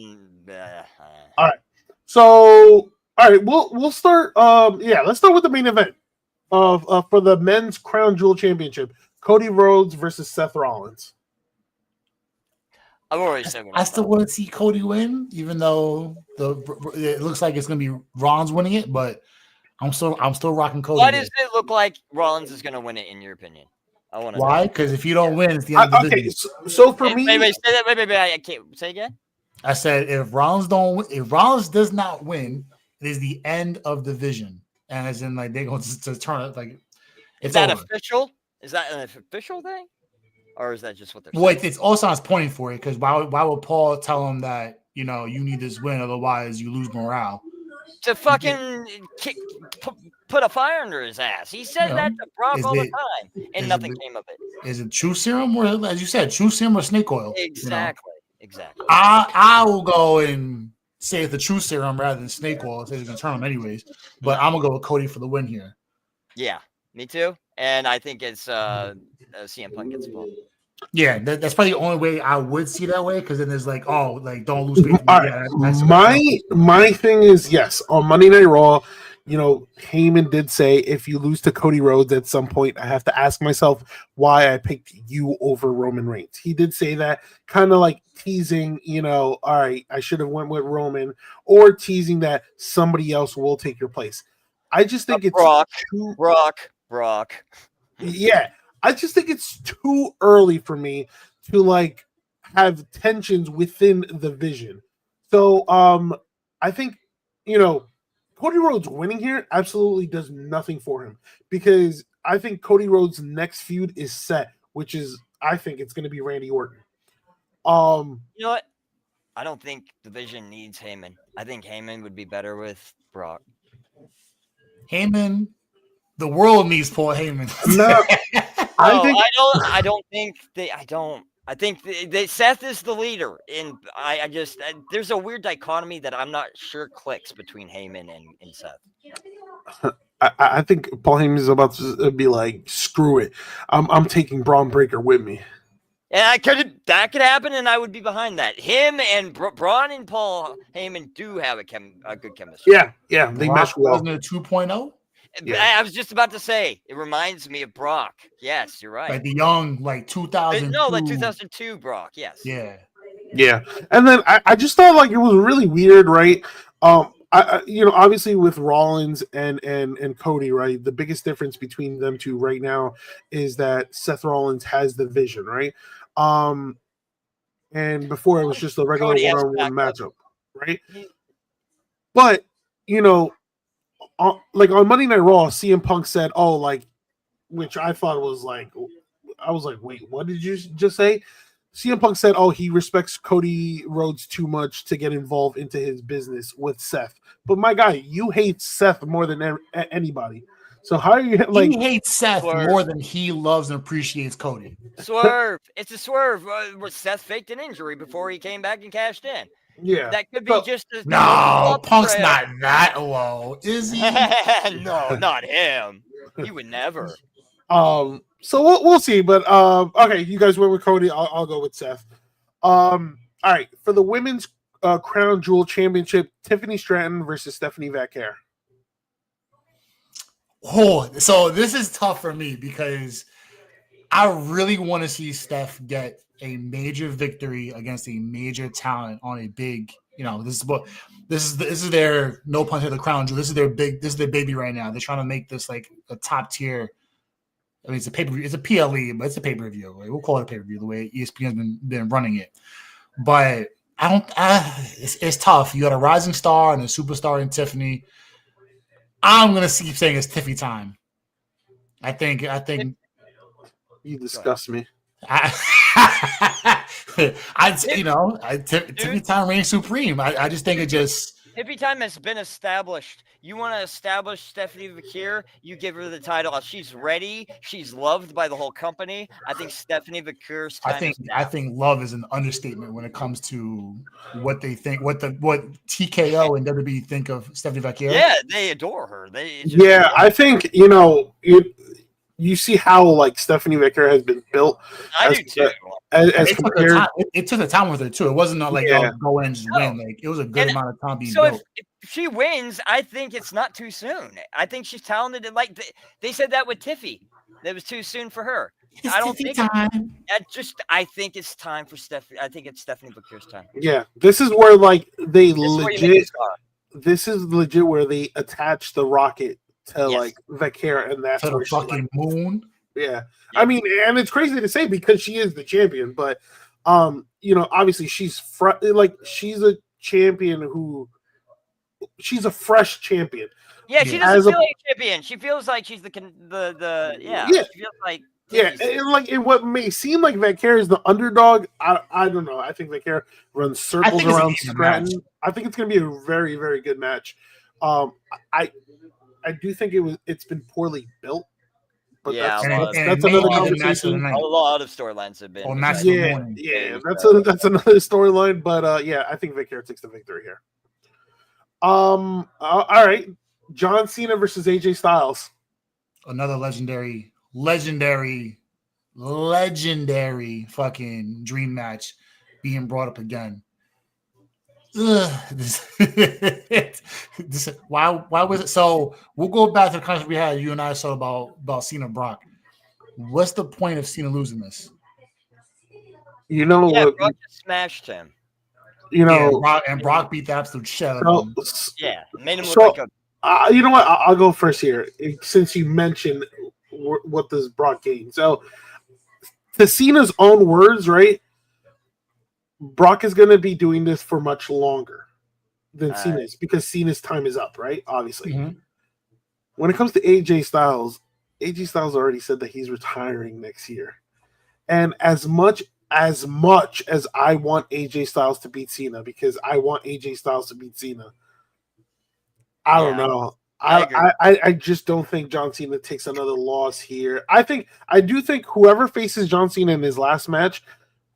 S2: all right. So, all right, we'll start. Let's start with the main event of for the men's Crown Jewel Championship: Cody Rhodes versus Seth Rollins.
S3: I've already said.
S1: I still want to see Cody win, even though it looks like it's going to be Rollins winning it. But I'm still rocking Cody.
S3: Why does it look like Rollins is going to win it, in your opinion? I want to.
S1: Why? Because if you don't win, it's the end of the division.
S2: So for me,
S3: wait, say that. Wait, I can't say again.
S1: I said if Rollins does not win, it is the end of the division, and as in like they're going to turn it like.
S3: Is that official? Is that an official thing, or is that just what they're saying?
S1: Well, it's all signs pointing for it, because why would Paul tell him that, you know, you need this win, otherwise you lose morale?
S3: To fucking put a fire under his ass. He said that to Brock all the time, and nothing came of it.
S1: Is it truth serum, or, as you said, truth serum or snake oil?
S3: Exactly.
S1: I will go and say it's the true serum rather than snake oil. Say he's gonna turn him anyways. But I'm gonna go with Cody for the win here.
S3: Yeah, me too. And I think it's CM Punk gets involved.
S1: Yeah, that's probably the only way I would see that way, because then there's like, oh, like don't lose faith.
S2: All right. My thing is, yes, on Monday Night Raw, Heyman did say, if you lose to Cody Rhodes at some point, I have to ask myself why I picked you over Roman Reigns. He did say that, kind of like teasing, all right, I should have went with Roman, or teasing that somebody else will take your place. I just think it's
S3: Brock.
S2: Yeah, I just think it's too early for me to like have tensions within the vision. So I think Cody Rhodes winning here absolutely does nothing for him, because I think Cody Rhodes' next feud is set, which is, I think it's going to be Randy Orton.
S3: You know what? I don't think the Vision needs Heyman. I think Heyman would be better with Brock.
S1: Heyman, the world needs Paul Heyman.
S2: No,
S3: I think Seth is the leader, and I just there's a weird dichotomy that I'm not sure clicks between Heyman and Seth.
S2: I think Paul Heyman is about to be like, screw it, I'm taking Braun Breaker with me.
S3: And that could happen, and I would be behind that. Him and Braun and Paul Heyman do have a good chemistry.
S2: Yeah, they mesh well.
S1: Wasn't it 2.0?
S3: Yeah. I was just about to say, it reminds me of Brock. Yes, you're right.
S1: Like the young, like 2000.
S3: No, like 2002 Brock. Yes.
S2: Yeah. And then I just thought like it was really weird, right? Obviously with Rollins and Cody, right? The biggest difference between them two right now is that Seth Rollins has the Vision, right? And before it was just a regular one-on-one matchup, right? But like on Monday Night Raw, CM Punk said, "Oh, like," which I thought was like, I was like, "Wait, what did you just say?" CM Punk said, "Oh, he respects Cody Rhodes too much to get involved into his business with Seth." But my guy, you hate Seth more than anybody. So how are you like?
S1: He hates Seth more than he loves and appreciates Cody.
S3: Swerve. It's a swerve. Seth faked an injury before he came back and cashed in.
S2: Yeah,
S3: that could be just as
S1: no. Punk's not that low, is he?
S3: No, not him. He would never.
S2: So we'll see. But okay, you guys went with Cody. I'll go with Seth. All right, for the women's Crown Jewel Championship, Tiffany Stratton versus Stephanie Vaquer.
S1: Oh, so this is tough for me because I really want to see Steph get a major victory against a major talent on a big, this is their, no pun to the Crown Jewel. This is their baby right now. They're trying to make this like a top tier. I mean, it's a pay-per-view. It's a PLE, but it's a pay-per-view. Right? We'll call it a pay-per-view the way ESPN's been running it. But it's tough. You got a rising star and a superstar in Tiffany. I'm gonna keep saying it's Tiffy time. I think
S2: you disgust me.
S1: Tiffy time reigns supreme. I just think it just.
S3: Tiffy time has been established. You want to establish Stephanie Vaquer, you give her the title. She's ready. She's loved by the whole company. I think Stephanie Vaquer's time
S1: I think love is an understatement when it comes to what they think, what TKO and WWE think of Stephanie Vaquer.
S3: Yeah, they adore her.
S2: I think you see how like Stephanie Vaquer has been built.
S3: I do too.
S1: It took the time with her too. It wasn't like go in and just win. Like it was a good amount of time being built.
S3: So if she wins, I think it's not too soon. I think she's talented. And like they said that with Tiffy, that was too soon for her. I don't think time. I think it's time for Stephanie. I think it's Stephanie Vaquer's time.
S2: Yeah, this is where like they legit. This is legit where they attach the rocket to like Vaquer, and that's
S1: to the fucking moon.
S2: Yeah, I mean, and it's crazy to say because she is the champion, but obviously she's she's a champion she's a fresh champion.
S3: Yeah, she doesn't feel like a champion. She feels like she's the She feels like
S2: and what may seem like Vaquer is the underdog. I don't know. I think Vaquer runs circles around Stratton. I think it's going to be a very, very good match. I do think it's been poorly built. But that's another conversation.
S3: A lot of storylines have been.
S2: That's another storyline. But I think Vaquer takes the victory here. All right. John Cena versus AJ Styles.
S1: Another legendary fucking dream match being brought up again. Ugh, why was it so? We'll go back to the conversation we had. You and I saw about Cena Brock. What's the point of Cena losing this?
S2: You know
S3: Yeah,
S2: what?
S3: Brock just smashed him.
S2: You know,
S1: Brock beat the absolute shit out of him.
S3: Yeah, made him look like a.
S2: You know what? I'll go first here since you mentioned what does Brock gain. So, to Cena's own words, right? Brock is going to be doing this for much longer than Cena's because Cena's time is up, right? Obviously.
S1: Mm-hmm.
S2: When it comes to AJ Styles already said that he's retiring next year. And as much as I want AJ Styles to beat Cena, because I want AJ Styles to beat Cena, I don't know. I just don't think John Cena takes another loss here. I do think whoever faces John Cena in his last match,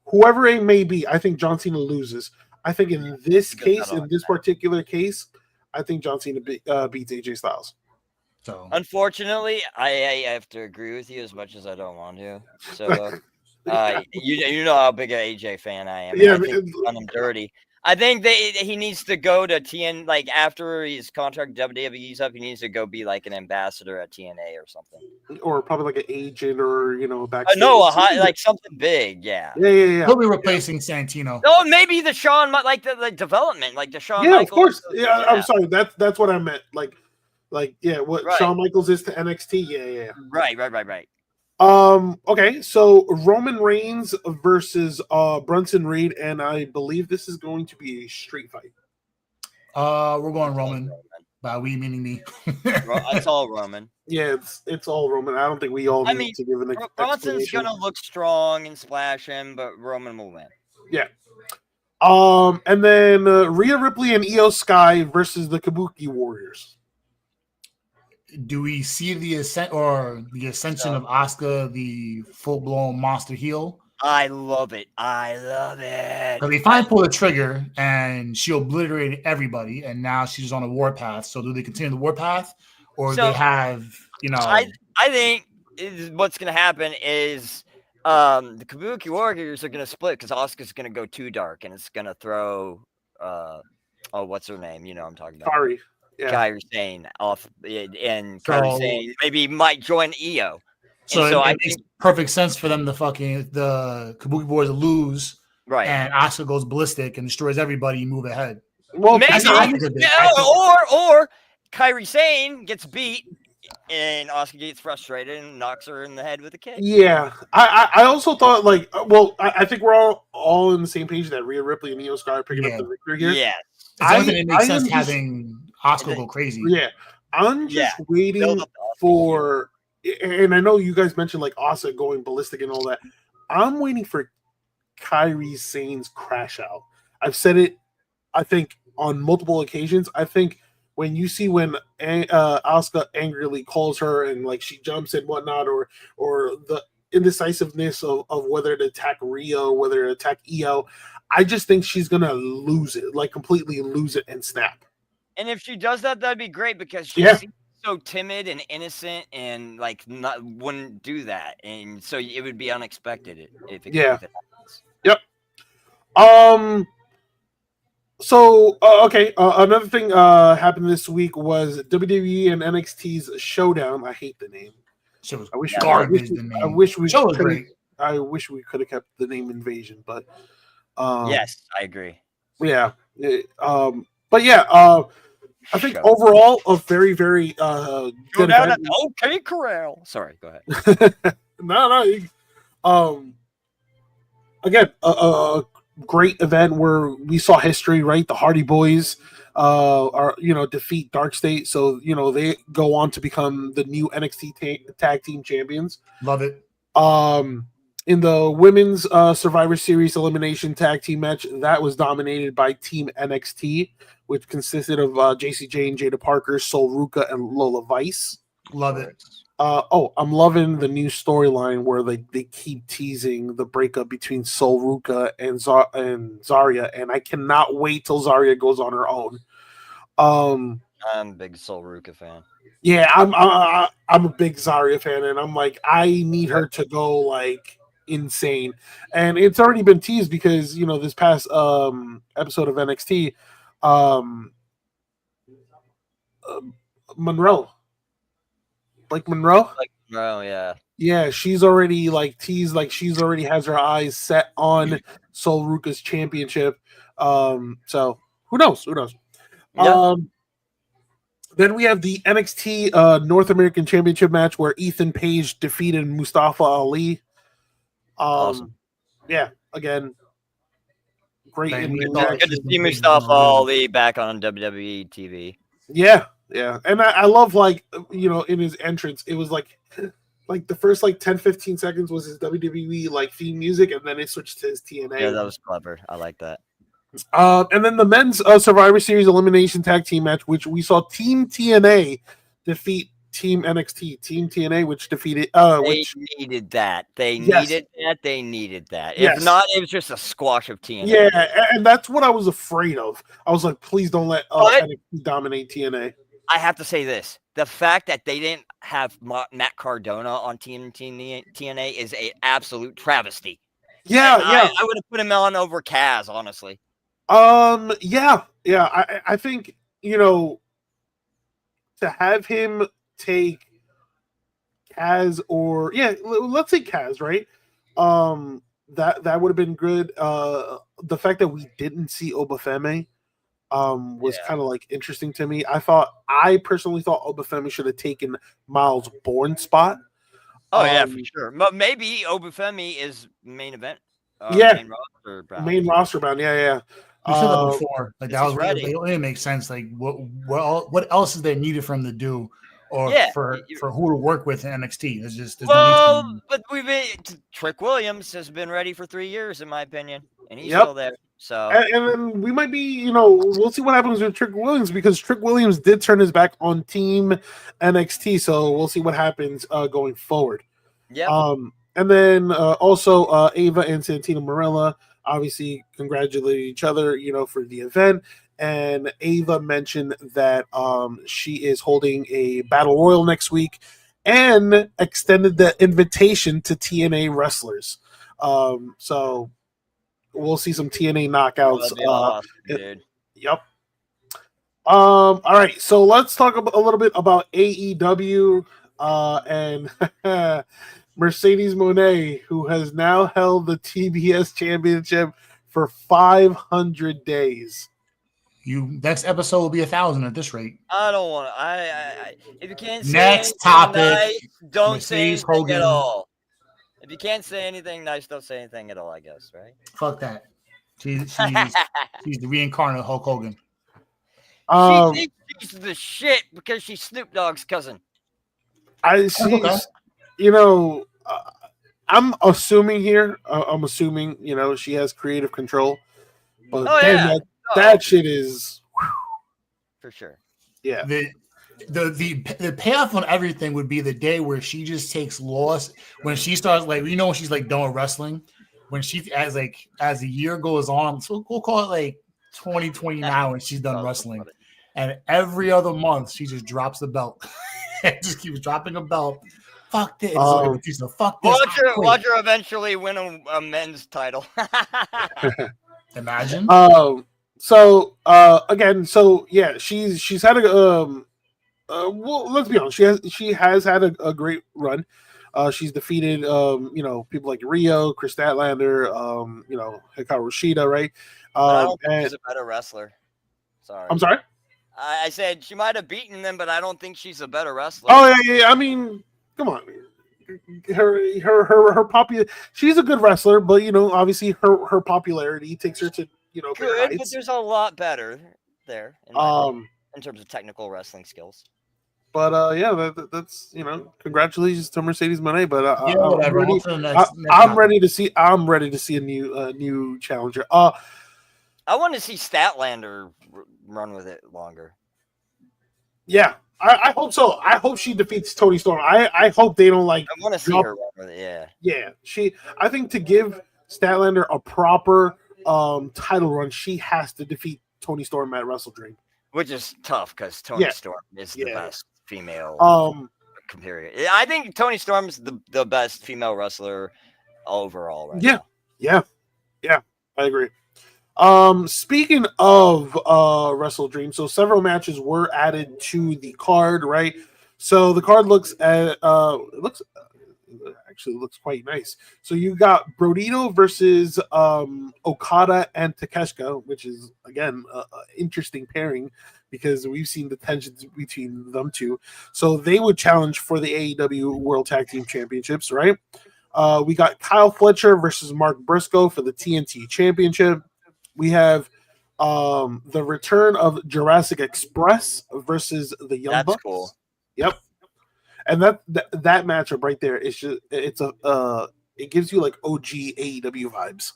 S2: whoever it may be, I think John Cena loses. I think in this particular case, I think John Cena beats AJ Styles.
S3: So, unfortunately, I have to agree with you as much as I don't want to. So, you know how big an AJ fan I am. Yeah, I think he's done him dirty. I think he needs to go to TN, like after his contract WWE's up, he needs to go be like an ambassador at TNA or something,
S2: or probably like an agent, or back.
S3: Like something big. Yeah.
S1: He'll be replacing Santino.
S3: Oh, maybe the Shawn, like the development, like the Shawn.
S2: Yeah,
S3: Michaels.
S2: Of course. Yeah, I'm sorry. That's what I meant. What Shawn Michaels is to NXT. Yeah.
S3: Right.
S2: Okay, so Roman Reigns versus Brunson Reed, and I believe this is going to be a street fight.
S1: We're going Roman. By we meaning me.
S3: It's all Roman.
S2: Yeah, it's all Roman. I don't think we all need to give an explanation.
S3: Brunson's gonna look strong and splash him, but Roman will win.
S2: Yeah. And then Rhea Ripley and Io Sky versus the Kabuki Warriors.
S1: Do we see the ascension of Asuka, the full-blown monster heel?
S3: I love it. Because
S1: they finally pull the trigger and she obliterated everybody, and now she's on a warpath. So do they continue the warpath, or they have,
S3: I think what's going to happen is the Kabuki Warriors are going to split because Asuka's going to go too dark, and it's going to throw what's her name? You know what I'm talking about.
S2: Sorry.
S3: Yeah. Kairi Sane off, and Kairi Sane maybe might join Io.
S1: So it makes perfect sense for them to the Kabuki Boys lose,
S3: right?
S1: And Asuka goes ballistic and destroys everybody. And move ahead.
S3: Well, maybe, or Kairi Sane gets beat, and Asuka gets frustrated and knocks her in the head with a kick.
S2: Yeah, I also thought I think we're all in the same page that Rhea Ripley and Io Sky are picking up the victory here.
S3: Yeah.
S1: I think it makes sense having Asuka go crazy.
S2: Yeah, I'm just waiting for, and I know you guys mentioned like Asuka going ballistic and all that. I'm waiting for Kairi Sane's crash out. I've said it, I think, on multiple occasions. I think when Asuka angrily calls her and like she jumps and whatnot, or the indecisiveness of whether to attack Rhea or whether to attack Io, I just think she's gonna lose it, like completely lose it and snap.
S3: And if she does that, that'd be great because she's so timid and innocent and like wouldn't do that, and so it would be unexpected if it happens.
S2: Yep. So another thing happened this week was WWE and NXT's Showdown. I hate the name. I wish we could have kept the name Invasion, but
S3: yes, I agree.
S2: Yeah. I think overall a very, very good event.
S3: Okay, Corral. Sorry, go ahead.
S2: No. Again, a great event where we saw history, right? The Hardy Boys defeat Dark State, so they go on to become the new NXT tag team champions.
S1: Love it.
S2: In the women's Survivor Series elimination tag team match, that was dominated by Team NXT, which consisted of JCJ and Jada Parker, Sol Ruka, and Lola Vice.
S1: Love it.
S2: I'm loving the new storyline where they keep teasing the breakup between Sol Ruka and Zarya, and I cannot wait till Zarya goes on her own. Um,
S3: I'm a big Sol Ruka fan.
S2: yeah, I'm a big Zarya fan, and I'm like, I need her to go like insane, and it's already been teased because this past episode of NXT, um, uh, Monroe, like Monroe.
S3: Like, oh yeah.
S2: Yeah, she's already like teased, like she's already has her eyes set on Sol Ruka's championship. So who knows? Who knows?
S3: Yeah.
S2: Then we have the NXT North American Championship match where Ethan Page defeated Mustafa Ali.
S3: Awesome.
S2: Yeah, again, great
S1: Like,
S2: in
S1: we
S2: ring
S1: thought
S3: Good
S2: action.
S3: to see Mustafa Ali back on WWE TV.
S2: Yeah, and I love like in his entrance, it was like the first like 10-15 seconds was his WWE like theme music, and then it switched to his TNA.
S3: Yeah, that was clever. I like that.
S2: And then the men's Survivor Series elimination tag team match, which we saw Team TNA defeat Team NXT. Team TNA, which defeated
S3: They needed that. They
S2: Yes.
S3: needed that. They needed that.
S2: Yes.
S3: If not, it was just a squash of TNA.
S2: Yeah, and that's what I was afraid of. I was like, please don't let
S3: But-
S2: NXT dominate TNA.
S3: I have to say this: the fact that they didn't have Matt Cardona on TNA is an absolute travesty.
S2: Yeah,
S3: And
S2: yeah.
S3: I would have put him on over Kaz, honestly.
S2: Yeah. I think to have him take Kaz or let's say Kaz, right? That would have been good. The fact that we didn't see Obafemi was kind of like interesting to me. I personally thought Obafemi should have taken Miles Bourne's spot.
S3: Oh yeah, for sure. But maybe Obafemi is main event.
S2: Main roster bound. Yeah.
S1: We said that before. Like
S3: This
S1: that
S3: is
S1: was
S3: ready.
S1: it only makes sense. Like what else is there needed for him to do, or
S3: Yeah,
S1: for who to work with in NXT? There's no need
S3: Well, but Trick Williams has been ready for 3 years, in my opinion, and he's
S2: Yep.
S3: still there. So
S2: and then we might be, we'll see what happens with Trick Williams because Trick Williams did turn his back on Team NXT, so we'll see what happens going forward.
S3: yeah.
S2: And then also Ava and Santino Marella obviously congratulated each other, for the event. And Ava mentioned that she is holding a battle royal next week and extended the invitation to TNA wrestlers. So we'll see some TNA knockouts.
S3: That'd be awesome, dude.
S2: Yep. All right, so let's talk a little bit about AEW and Mercedes Moné, who has now held the TBS championship for 500 days.
S1: Next episode will be 1,000 at this rate.
S3: I don't want to. I if you can't say
S1: Next
S3: anything
S1: topic,
S3: nice, don't say
S1: Mercedes
S3: anything at
S1: Hogan.
S3: all. If you can't say anything nice, don't say anything at all. I guess, right?
S1: Fuck that. She's the reincarnate of Hulk Hogan.
S2: Um,
S3: She thinks she's the shit because she's Snoop Dogg's cousin.
S2: I'm assuming here. I'm assuming she has creative control, but
S3: Oh,
S2: damn,
S3: yeah.
S2: that shit is
S3: For sure.
S2: yeah.
S1: The payoff on everything would be the day where she just takes loss when she starts when she's like done with wrestling, when she as the year goes on, so we'll call it like 2029 when she's done wrestling, and every other month she just drops the belt. Just keeps dropping a belt. Fuck this. Fuck this.
S3: Watch her eventually win a men's title.
S1: Imagine.
S2: So again, she's had a well, let's be honest, she has had a great run. She's defeated people like Rio, Chris Statlander, Hikaru Shida, right?
S3: I don't think she's a better wrestler. Sorry.
S2: I'm sorry.
S3: I said she might have beaten them, but I don't think she's a better wrestler.
S2: Oh yeah. I mean, come on. Her popular. She's a good wrestler, but obviously her popularity takes her to
S3: good, but there's a lot better there in terms of technical wrestling skills.
S2: But that's congratulations to Mercedes Moné. But
S1: I'm
S2: ready to see a new challenger.
S3: I want to see Statlander run with it longer.
S2: Yeah, I hope so. I hope she defeats Toni Storm. I hope they don't
S3: I want to see her run with it.
S2: Yeah. I think to give Statlander a proper title run, she has to defeat Toni Storm at Wrestle Dream.
S3: which is tough because Tony
S2: Yeah.
S3: Storm is the
S2: Yeah.
S3: best female comparator. I think Tony Storm's the best female wrestler overall right now.
S2: Yeah, I agree. Speaking of Wrestle Dream, so several matches were added to the card, right? So the card looks quite nice. So you got Brodito versus Okada and Takeshita, which is again an interesting pairing because we've seen the tensions between them two. So they would challenge for the AEW World Tag Team Championships, right? We got Kyle Fletcher versus Mark Briscoe for the TNT Championship. We have the return of Jurassic Express versus the Young Bucks.
S3: That's cool.
S2: Yep. And that matchup right there is just it gives you like OG AEW vibes.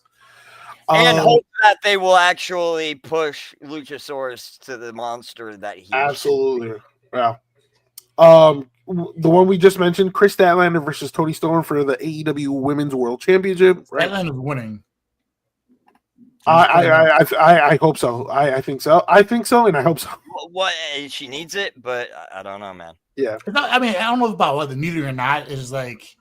S3: And hope that they will actually push Luchasaurus to the monster that he
S2: absolutely. Yeah. The one we just mentioned, Chris Statlander versus Tony Storm for the AEW Women's World Championship. Right?
S1: Statlander's winning.
S2: I hope so. I think so. I think so, and I hope so.
S3: What she needs it, but I don't know, man.
S2: Yeah.
S1: I mean, I don't know about whether needed or not. It's like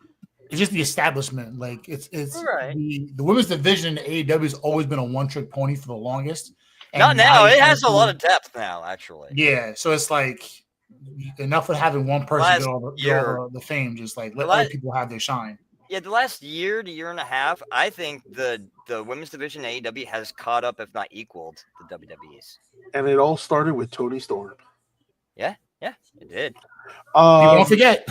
S1: it's just the establishment. Like it's
S3: right.
S1: The women's division in AEW has always been a one-trick pony for the longest. And
S3: Not now. It has a lot of depth now, actually.
S1: Yeah. So it's like enough with having one person get all the fame. Just like let other people have their shine.
S3: Yeah, the last year to year and a half, I think the women's division in AEW has caught up, if not equaled, the WWE's.
S2: And it all started with Tony Storm.
S3: Yeah, it did.
S1: Don't forget.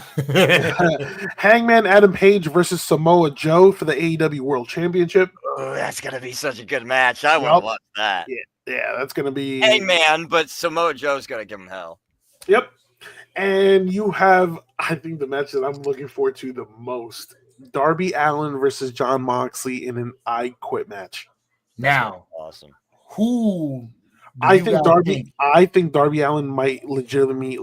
S2: Hangman Adam Page versus Samoa Joe for the AEW World Championship.
S3: Oh, that's gonna be such a good match. I want to watch that.
S2: Yeah, that's gonna be
S3: Hangman, but Samoa Joe's gonna give him hell.
S2: Yep. And you have, I think, the match that I'm looking forward to the most. Darby Allin versus John Moxley in an I Quit match.
S1: Now,
S3: awesome.
S2: Who? I think Darby Allin might legitimately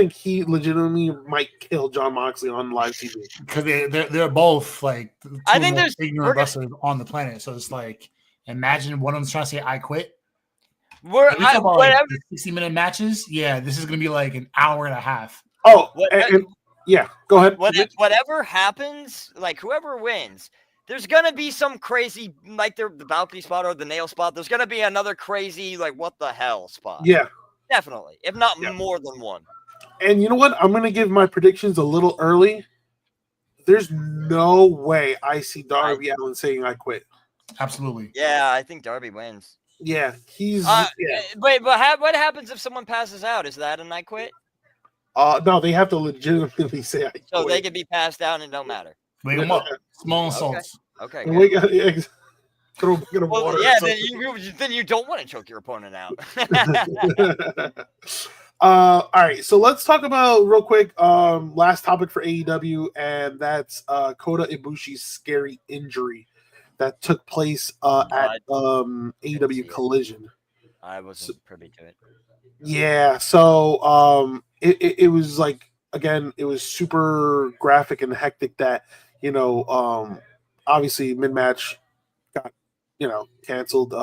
S2: he legitimately might kill John Moxley on live TV
S1: because they're both like
S3: I think there's
S1: ignorant wrestlers on the planet. So it's like imagine one of them's trying to say I quit.
S3: Whatever
S1: 60-minute matches. Yeah, this is gonna be like an hour and a half.
S2: Oh, yeah, go ahead.
S3: Whatever happens, like whoever wins, there's gonna be some crazy, like the balcony spot or the nail spot. There's gonna be another crazy, like what the hell spot.
S2: Yeah,
S3: definitely, if not more than one.
S2: And you know what? I'm gonna give my predictions a little early. There's no way I see Darby Allin saying I quit.
S1: Absolutely.
S3: Yeah, I think Darby wins.
S2: Yeah, he's.
S3: Wait, but what happens if someone passes out? Is that an I quit?
S2: No, they have to legitimately say I quit.
S3: So they can be passed out and it don't matter.
S1: Wake them up. Small insults.
S3: Okay.
S2: Throw water.
S3: Yeah, then you don't want to choke your opponent out.
S2: All right, so let's talk about real quick. Last topic for AEW, and that's Kota Ibushi's scary injury that took place at AEW Collision.
S3: I wasn't privy to it.
S2: Yeah, so it was like, again, it was super graphic and hectic that, obviously mid-match got, canceled,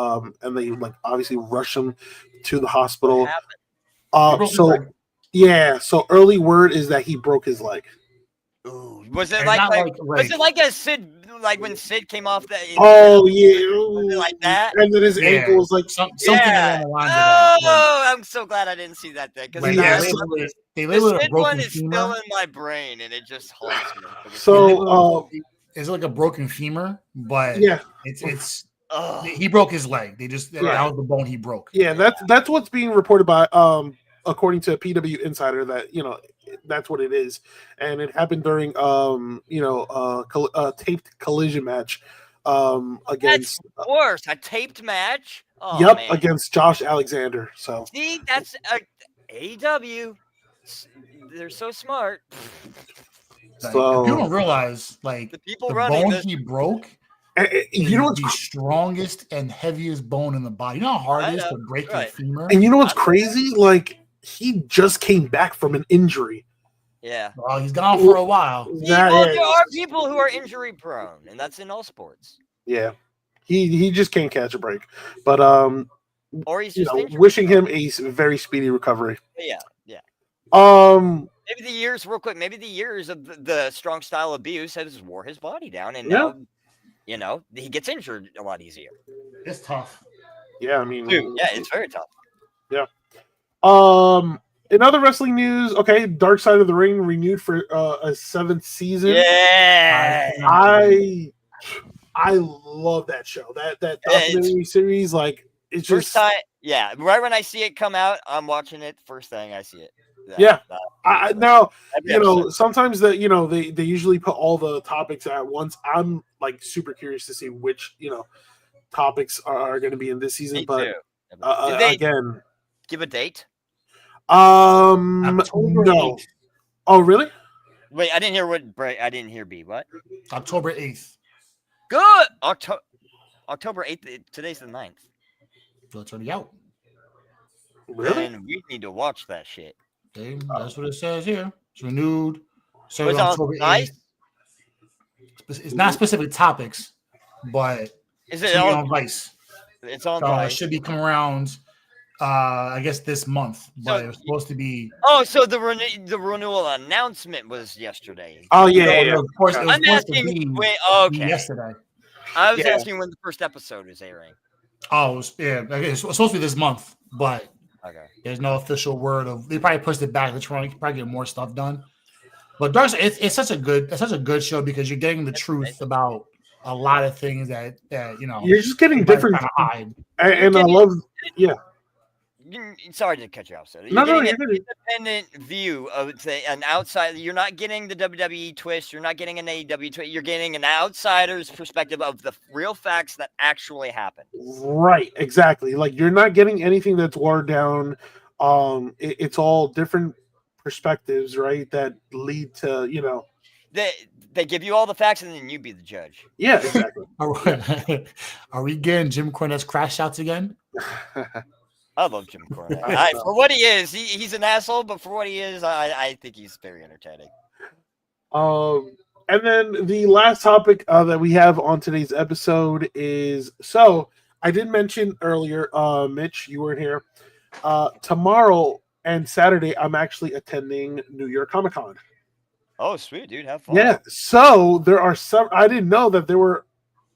S2: and they like obviously rushed him to the hospital. So early word is that he broke his leg.
S3: Ooh, was it like a Sid, like when Sid came off that?
S2: Oh yeah,
S3: like that.
S2: And then his ankle was like
S1: something along the lines of that.
S3: Oh, I'm so glad I didn't see that there because
S1: the
S3: Sid one is still in my brain and it just haunts me.
S2: So
S1: it's like a broken femur, but it's he broke his leg. That was the bone he broke.
S2: Yeah, that's what's being reported by according to PW Insider, that that's what it is, and it happened during taped collision match against
S3: worse a taped match. Oh,
S2: yep,
S3: man.
S2: Against Josh Alexander. So
S3: see, that's AEW. They're so smart.
S2: So
S1: you don't realize like the bone he broke. The strongest and heaviest bone in the body. You know how hard it is to break your femur?
S2: And you know what's crazy? Like, he just came back from an injury.
S3: Yeah.
S1: Well, he's gone for a while.
S3: There are people who are injury prone, and that's in all sports.
S2: Yeah. He just can't catch a break. But
S3: Or he's
S2: you
S3: just
S2: know,
S3: injured.
S2: wishing him a very speedy recovery.
S3: Yeah. Maybe the years, real quick, maybe the years of the strong style abuse has wore his body down, and now, he gets injured a lot easier.
S1: It's tough.
S2: Yeah, I mean,
S3: Dude, yeah, it's very tough.
S2: Yeah. In other wrestling news, okay, Dark Side of the Ring renewed for a 7th season.
S3: Yeah.
S2: I love that show. That documentary series, like it's
S3: First
S2: just
S3: time, yeah. Right when I see it come out, I'm watching it. First thing I see it.
S2: Now
S3: every episode.
S2: sometimes they usually put all the topics at once. I'm like super curious to see which topics are going to be in this season.
S3: Me
S2: But
S3: too. Did they
S2: again,
S3: give a date?
S1: October
S2: no.
S1: 8th.
S2: Oh, really?
S3: Wait, I didn't hear I didn't hear B. What?
S1: October 8th.
S3: Good. October 8th. Today's the 9th.
S1: So it's already out.
S2: Really?
S3: And we need to watch that shit.
S1: Okay, that's what it says here. It's renewed. So
S3: Was it
S1: October
S3: on Vice?
S1: 8th. It's not specific topics, but
S3: Is
S1: it's
S3: it
S1: on Vice.
S3: It's on
S1: So it
S3: Vice.
S1: should be coming around. I guess this month, but
S3: So-
S1: it was supposed to be.
S3: Oh, so the renewal announcement was yesterday.
S2: Oh yeah.
S1: Of course, it was
S3: I'm
S1: supposed to
S3: asking.
S1: be
S3: Wait, okay.
S1: yesterday.
S3: I was
S2: Yeah.
S3: asking when the first episode is airing.
S1: Oh, it's supposed to be this month, but
S3: Okay.
S1: there's no official word of. They probably pushed it back. They're trying to probably get more stuff done. But Dark Side, it's such a good show because you're getting the truth about a lot of things that
S2: You're just getting different,
S1: kind of hide.
S2: and I love.
S3: Sorry to cut you off, sir.
S2: No,
S3: You're
S2: you're
S3: getting
S2: good.
S3: an independent view of an outside. You're not getting the WWE twist. You're not getting an AEW twist. You're getting an outsider's perspective of the real facts that actually happened.
S2: Right, exactly. Like you're not getting anything that's watered down. It's all different perspectives, right? That lead to
S3: They give you all the facts, and then you be the judge.
S2: Yeah, exactly.
S1: Are we getting Jim Cornette's crash outs again?
S3: I love Jim Cornette. For what he is, he's an asshole, but for what he is, I think he's very entertaining.
S2: And then the last topic that we have on today's episode is I did mention earlier, Mitch, you weren't here. Tomorrow and Saturday, I'm actually attending New York Comic Con.
S3: Oh, sweet, dude. Have fun.
S2: Yeah. So there are some. I didn't know that there were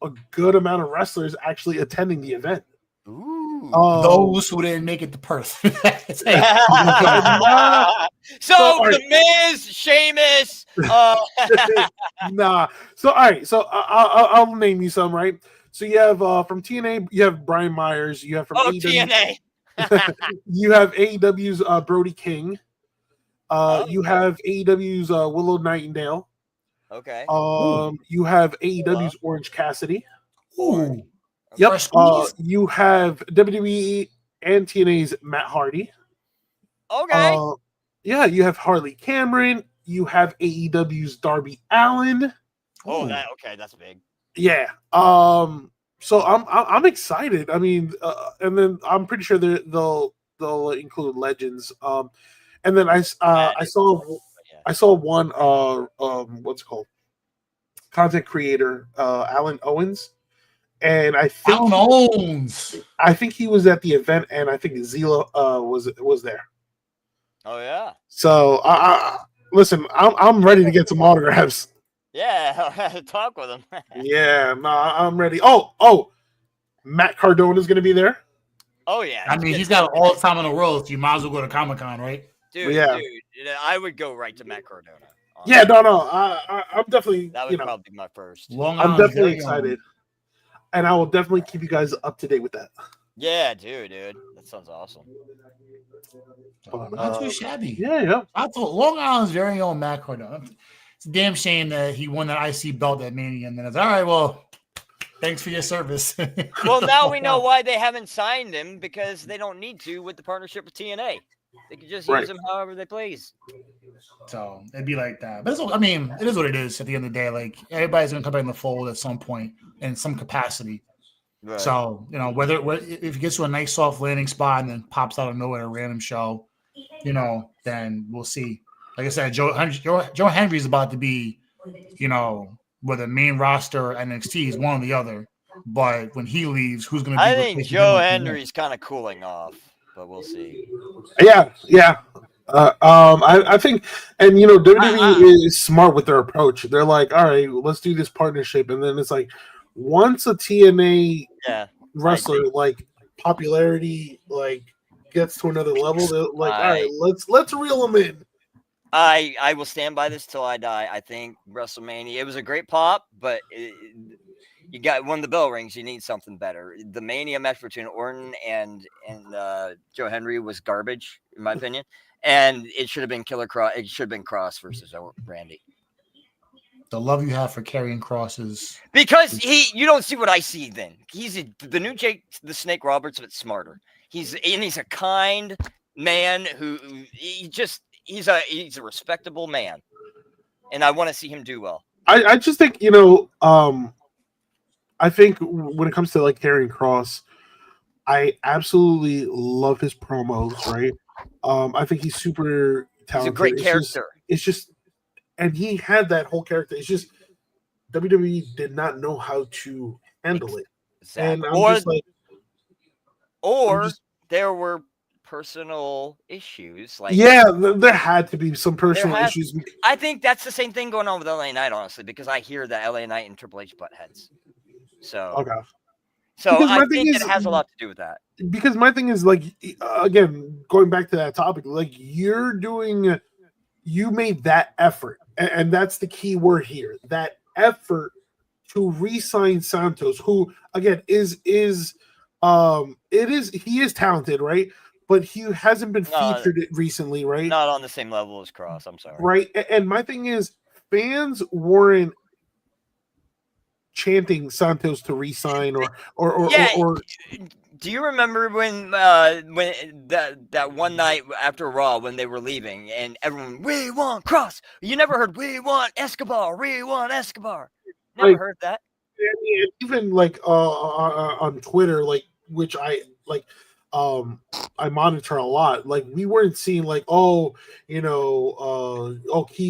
S2: a good amount of wrestlers actually attending the event.
S3: Ooh.
S1: Those who didn't make it to Perth.
S3: So
S2: all right.
S3: The Miz, Sheamus.
S2: Nah. So all right. So I'll name you some. Right. So you have from TNA, you have Brian Myers. You have from
S3: TNA.
S2: You have AEW's Brody King. You have AEW's Willow Nightingale.
S3: Okay.
S2: You have AEW's Orange Cassidy.
S1: Ooh.
S2: Yep.
S1: Fresh squeeze.
S2: You have WWE and TNA's Matt Hardy.
S3: Okay.
S2: Yeah, you have Harley Cameron. You have AEW's Darby Allin.
S3: That's big.
S2: Yeah. So I'm excited. I mean, and then I'm pretty sure they'll include legends. And then I saw one what's it called? Content creator Alan Owens. And I think he was at the event, and I think Zila was there.
S3: Oh yeah.
S2: So listen, I'm ready to get some autographs.
S3: Yeah, talk with him.
S2: Yeah, no, I'm ready. Oh, Matt Cardona is going to be there.
S3: Oh yeah.
S1: I mean, he's got all the time in the world. So you might as well go to Comic Con, right?
S3: Dude, I would go right to Matt Cardona.
S2: Yeah, no, I'm definitely.
S3: That would probably be my first.
S2: I'm definitely excited, and I will definitely keep you guys up to date with that.
S3: Yeah, dude, that sounds awesome.
S1: Not too shabby.
S2: Yeah.
S1: I thought Long Island's very own Matt Cardona. It's a damn shame that he won that IC belt at Mania, and then it's all right. Well, thanks for your service.
S3: Well, now we know why they haven't signed him, because they don't need to with the partnership with TNA. They could just use him however they please.
S1: So it'd be like that. But it is what it is at the end of the day. Like, everybody's gonna come back in the fold at some point in some capacity. Right. So, whether if he gets to a nice soft landing spot and then pops out of nowhere at a random show, then we'll see. Like I said, Joe Henry's about to be, whether main roster or NXT is one or the other. But when he leaves, who's going to be
S3: I think
S1: replacing
S3: Joe
S1: him on TNA?
S3: Henry's kind of cooling off, but we'll see.
S2: Yeah. I think, and WWE is smart with their approach. They're like, all right, let's do this partnership, and then it's like, once a TNA wrestler like popularity like gets to another level, they're like, all right, let's reel them in.
S3: I will stand by this till I die. I think WrestleMania, it was a great pop, but you got when the bell rings, you need something better. The Mania match between Orton and Joe Henry was garbage, in my opinion. And it should have been Killer Cross. It should have been Cross versus Randy.
S1: The love you have for carrying crosses.
S3: Because you don't see what I see then. He's the new Jake the Snake Roberts, but smarter. He's a kind man who he's a respectable man. And I want to see him do well.
S2: I just think, I think when it comes to like carrying Cross, I absolutely love his promos, right? I think he's super talented.
S3: He's a great character.
S2: It's just, and he had that whole character. It's just WWE did not know how to handle it.
S3: Exactly.
S2: And I'm just like,
S3: there were personal issues. Like
S2: there had to be some personal issues.
S3: I think that's the same thing going on with LA Knight, honestly, because I hear that LA Knight and Triple H butt heads. So
S2: okay.
S3: So I think it has a lot to do with that.
S2: Because my thing is like, again, going back to that topic, like you made that effort, and that's the key word here. That effort to re-sign Santos, who again he is talented, right? But he hasn't been featured recently, right?
S3: Not on the same level as Cross. I'm sorry.
S2: Right, and my thing is, fans weren't chanting Santos to re-sign or
S3: do you remember when that one night after Raw when they were leaving and everyone, we want Cross? You never heard we want Escobar, we want Escobar. Never heard that.
S2: And even like on Twitter, like, which I like, I monitor a lot. Like, we weren't seeing like, the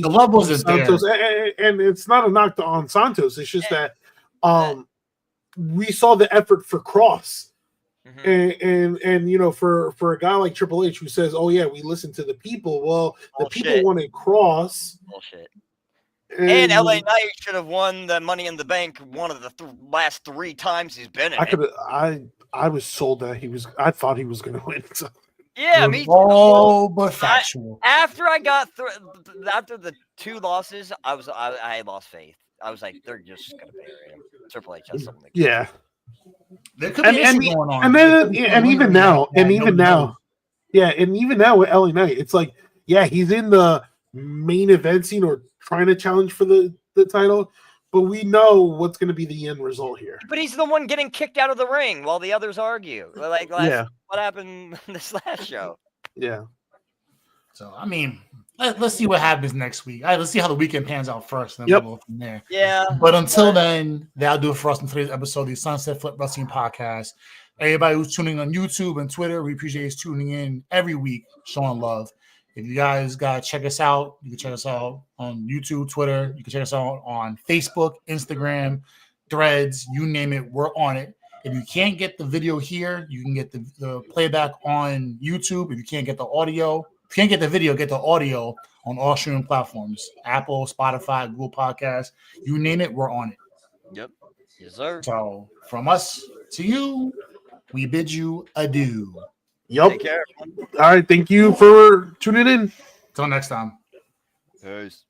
S1: love wasn't
S2: Santos
S1: there.
S2: And it's not a knock on Santos. It's just that we saw the effort for Cross. Mm-hmm. And for a guy like Triple H who says, "Oh yeah, we listen to the people." Well, the people wanted Cross.
S3: Bullshit. And LA Knight should have won the Money in the Bank one of the last 3 times he's been in.
S2: I was sold that I thought he was going to win. So.
S3: Yeah, me too.
S1: Oh, but factual.
S3: After I got after the 2 losses, I lost faith. I was like, they're just going to bury him. Triple H has something.
S2: Yeah.
S1: There could be issue going on.
S2: And even now with LA Knight, it's like, yeah, he's in the main event scene or trying to challenge for the title, but we know what's going to be the end result here.
S3: But he's the one getting kicked out of the ring while the others argue. Like, what happened this last show?
S2: Yeah.
S1: So, I mean, let's see what happens next week. All right, let's see how the weekend pans out first, and then we'll go from there.
S3: Yeah.
S1: But until then, that'll do it for us in today's episode of the Sunset Flip Wrestling Podcast. Everybody who's tuning on YouTube and Twitter, we appreciate you tuning in every week, showing love. If you guys got to check us out, you can check us out on YouTube, Twitter. You can check us out on Facebook, Instagram, Threads, you name it, we're on it. If you can't get the video here, you can get the playback on YouTube. If you can't get the audio, if you can't get the video, get the audio on all streaming platforms. Apple, Spotify, Google Podcasts, you name it, we're on it.
S3: Yep. Yes, sir.
S1: So from us to you, we bid you adieu.
S2: Yep.
S3: Take care.
S2: All right. Thank you for tuning in.
S1: Till next time.
S3: Peace.